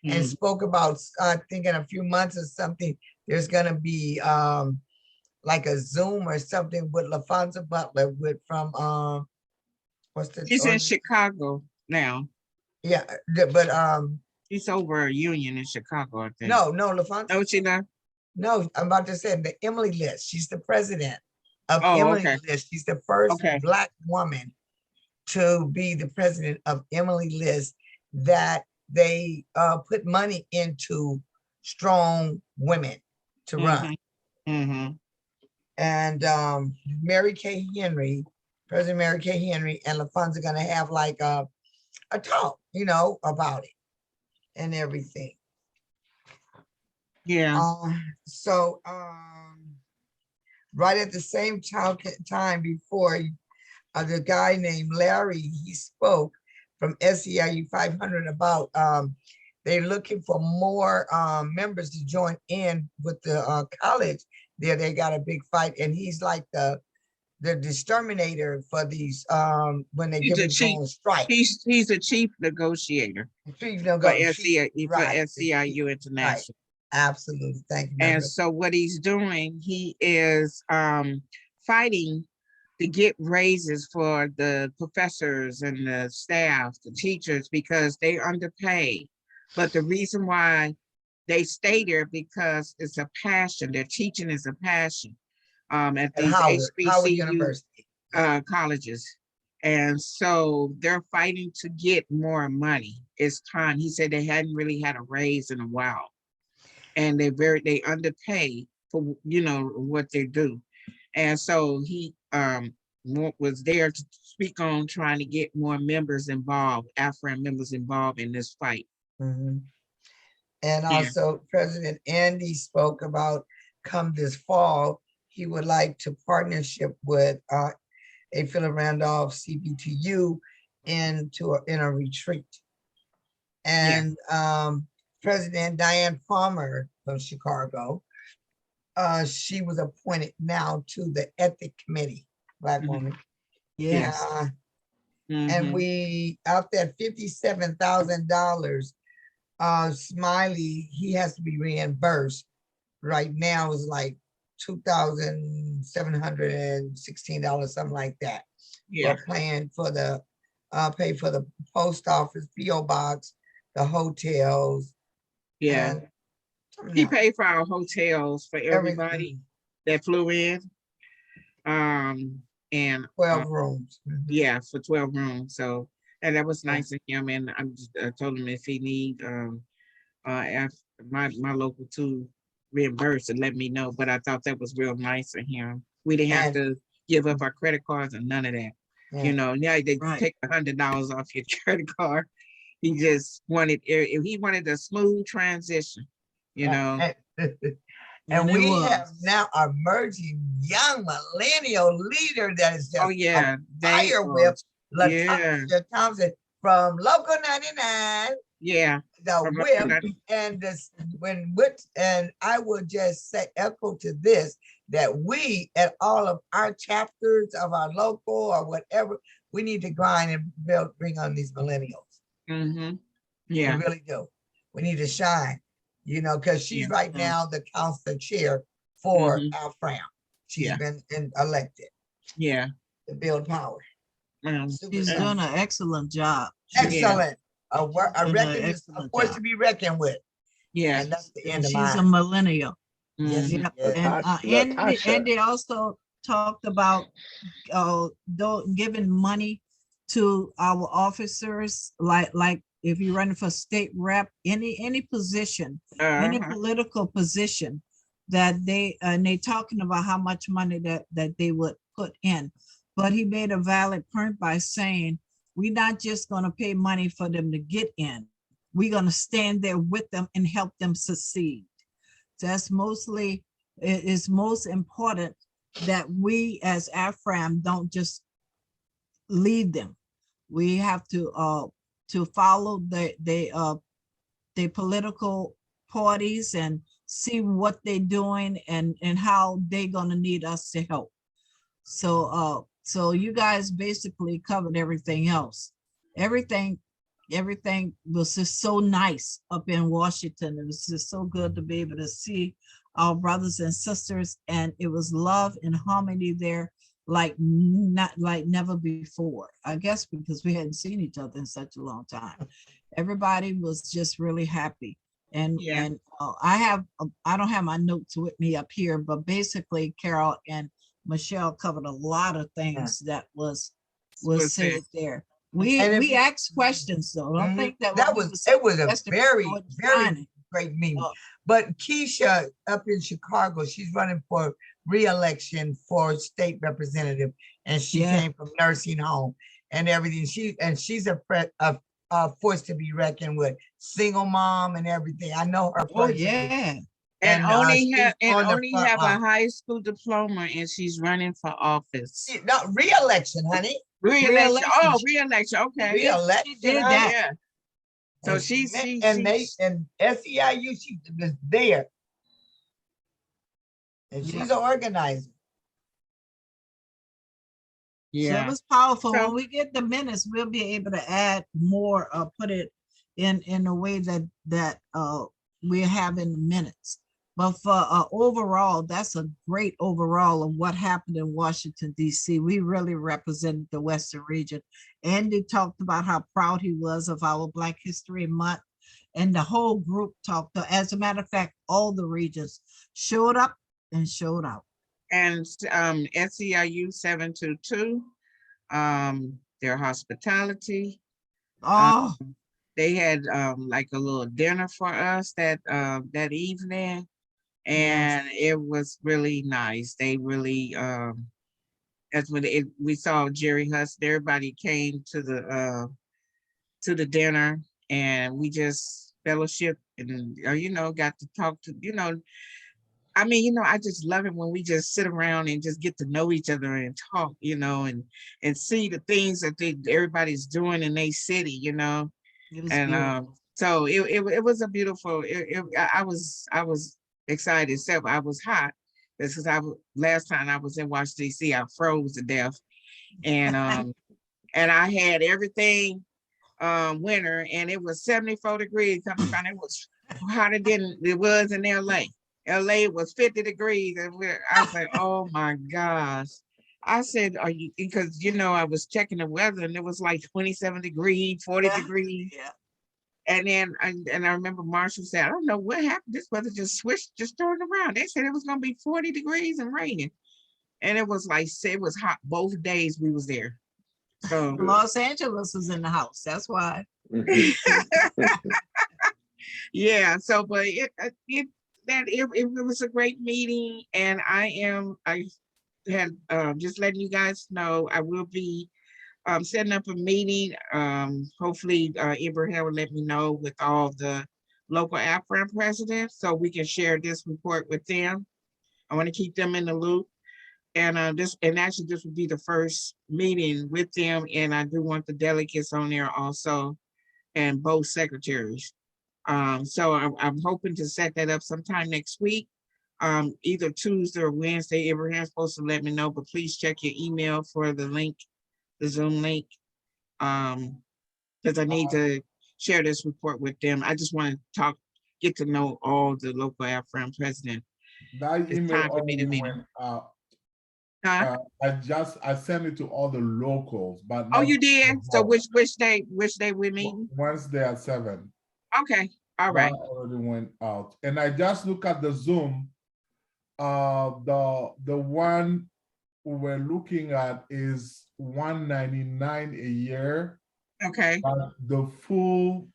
and spoke about, I think in a few months or something, there's gonna be like a Zoom or something with LaFonza Butler from what's the She's in Chicago now. Yeah, but she's over a union in Chicago, I think. No, LaFonza. No, she not. No, I'm about to say the Emily List. She's the president of Emily List. She's the first Black woman to be the president of Emily List that they put money into strong women to run. And Mary Kay Henry, President Mary Kay Henry and LaFonza are gonna have like a talk, you know, about it and everything. Yeah. So right at the same time before the guy named Larry, he spoke from SEIU 500 about they're looking for more members to join in with the college. There they got a big fight, and he's like the exterminator for these when they give them on strike. He's a chief negotiator for SEIU International. Right. Absolutely, thank you. And so what he's doing, he is fighting to get raises for the professors and the staff, the teachers, because they underpaid. But the reason why they stay there because it's a passion. Their teaching is a passion at these HBCU colleges. And so they're fighting to get more money. It's time. He said they hadn't really had a raise in a while. And they underpay for, you know, what they do. And so he was there to speak on trying to get more members involved, Afro members involved in this fight. And also President Andy spoke about come this fall, he would like to partnership with A. Philip Randolph CBTU in a retreat. And President Diane Palmer of Chicago, she was appointed now to the Ethic Committee, Black woman. Yes. And we, out that $57,000, Smiley, he has to be reimbursed. Right now is like $2,716, something like that. We're paying for the pay for the post office, PO box, the hotels. Yeah. He paid for our hotels for everybody that flew in. And 12 rooms. Yeah, for 12 rooms. So, and that was nice of him. And I told him if he need my local to reimburse and let me know. But I thought that was real nice of him. We didn't have to give up our credit cards and none of that. You know, they take $100 off your credit card. He just wanted, he wanted a smooth transition, you know. And we have now a emerging young millennial leader that is just fire with LaTosha Thompson. from Local 99, Yeah. the from whip, Local 99. and this and I would just say echo to this, that we at all of our chapters of our local or whatever, we need to grind and bring on these millennials. Mm-hmm. Yeah. We really do. We need to shine, because she's right now the council chair for our fram. She's been elected. Yeah. To build power. She's doing an excellent job. Excellent. A reckon is a force to be reckoned with. Yeah. And that's the end And of she's a mine. millennial. Yes, Yep. yes. And Andy also talked about giving money to our officers, like if you're running for state rep, any position, any political position that they talking about how much money that they would put in. But he made a valid point by saying, we're not just going to pay money for them to get in. We're going to stand there with them and help them succeed. That's mostly, it is most important that we as AFRAM don't just lead them. We have to follow the political parties and see what they're doing and how they're going to need us to help. So you guys basically covered everything else. Everything was just so nice up in Washington. It was just so good to be able to see our brothers and sisters, and it was love and harmony there like never before. I guess because we hadn't seen each other in such a long time. Everybody was just really happy. And I don't have my notes with me up here, but basically Carol and Michelle covered a lot of things that was said there. We asked questions though. Don't think that it was a very great meeting. But Keisha up in Chicago, she's running for re-election for state representative, and she came from nursing home and everything. She's a force to be reckoned with. Single mom and everything. I know her. Oh yeah. And only have a a high school diploma, and she's running for office. Not re-election, honey. Re-election. Oh, re-election. Okay. Re-election. She did that. Yeah. So And she's and SEIU, she was there. And she's an organizer. So it was powerful. When we get the minutes, we'll be able to add more, put it in a way that we're having the minutes. But for overall, that's a great overall of what happened in Washington, D.C. We really represented the Western region. Andy talked about how proud he was of our Black History Month, and the whole group talked. As a matter of fact, all the regions showed up and showed out. And SEIU 722, their hospitality. They had like a little dinner for us that evening, and it was really nice. They really that's when we saw Jerry Hust. Everybody came to the dinner, and we just fellowship and got to talk to I mean, I just love it when we just sit around and just get to know each other and talk, and see the things that everybody's doing in their city, and so it was a beautiful. I was excited, except I was hot. This is last time I was in Washington D.C. I froze to death, and and I had everything winter, and it was 74 degrees. Come to find it was hotter than it was in LA. LA was 50 degrees, and I was like, oh my gosh. I said, are you, because I was checking the weather, and it was like 27 degrees, 40 degrees. Yeah. And then I remember Marshall said, I don't know what happened. This weather just switched, just turned around. They said it was gonna be 40 degrees and raining. And it was like, it was hot both days we was there. So Los Angeles was in the house. That's why. Yeah. So, but it was a great meeting, and I had just letting you guys know I will be setting up a meeting. Hopefully, Ibrahim will let me know with all the local AFRAM presidents so we can share this report with them. I want to keep them in the loop. And actually this would be the first meeting with them, and I do want the delegates on there also, and both secretaries. So I'm hoping to set that up sometime next week, either Tuesday or Wednesday. Abraham's supposed to let me know, but please check your email for the link, the Zoom link, because I need to share this report with them. I just want to get to know all the local AFRAM president. That It's email time for me to only meet went him. out. Huh? I sent it to all the locals, but Oh, not you did? the So board. which day we're meeting? Wednesday at 7. Okay, all That right. already went out. And I just look at the Zoom. The one we're looking at is $199 a year. Okay. But the full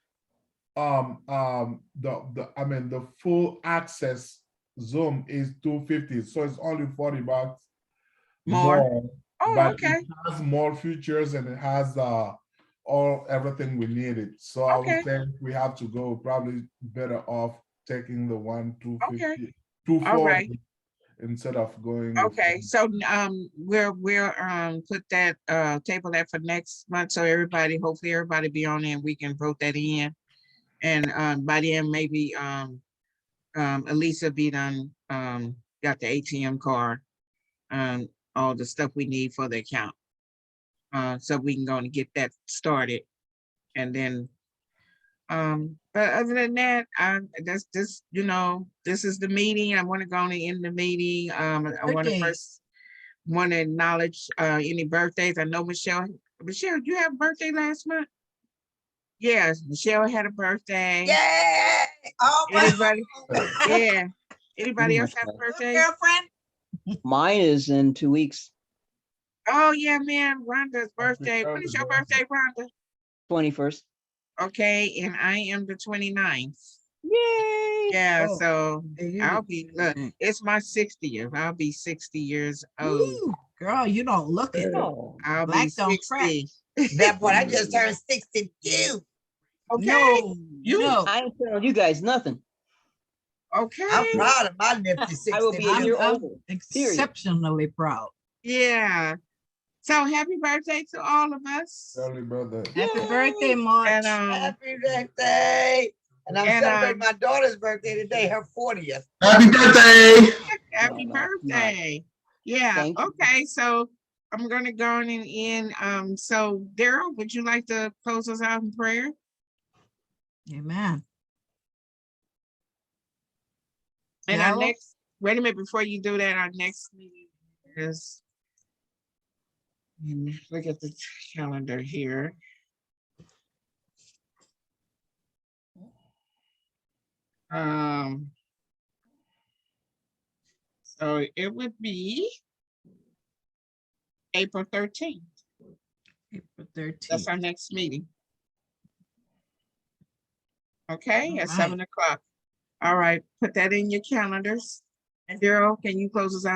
the full access Zoom is $250, so it's only $40 more. Oh, But okay. it has more features and it has everything we needed. So I Okay. would say we have to go, probably better off taking the one Okay. 250, All right. 240 instead of going with Okay, so we'll put that table that for next month, so hopefully everybody be on there and we can vote that in. And by then maybe Elisa be done, got the ATM card, all the stuff we need for the account. So we can go and get that started. And then but other than that, that's just, this is the meeting. I want to go on and end the meeting. I want to first acknowledge any birthdays. I know Michelle, you have a birthday last month? Yes, Michelle had a birthday. Yay! All right. Anybody? Yeah. Anybody else have a birthday? Girlfriend? Mine is in 2 weeks, Oh yeah, man, Rhonda's birthday. When is your birthday, Rhonda? 21st. Okay, and I am the 29th. Yay! Yeah, Oh, so you I'll did- be, look, it's my 60th. I'll be 60 years old. Woo, girl, you don't look it. Oh, I'll be Black don't crack. 60. That boy, I just turned 62. Okay. No, no. I ain't telling you guys nothing. Okay. I'm proud of my nifty 60. I will be a year older. Period. Exceptionally proud. Yeah. So happy birthday to all of us. early birthday. Happy birthday, March. And Happy birthday. And I'm celebrating my daughter's birthday today, her 40th. Happy birthday. happy birthday. Yeah. Thank you. Okay. So I'm gonna go on and end. So Daryl, would you like to close us out in prayer? Amen. And our Daryl? next, wait a minute, before you do that, our next meeting is, look at the calendar here. So it would be April 13th. April 13th. That's our next meeting. Okay, All at right. 7 o'clock. All right, put that in your calendars. And Daryl, can you close us out?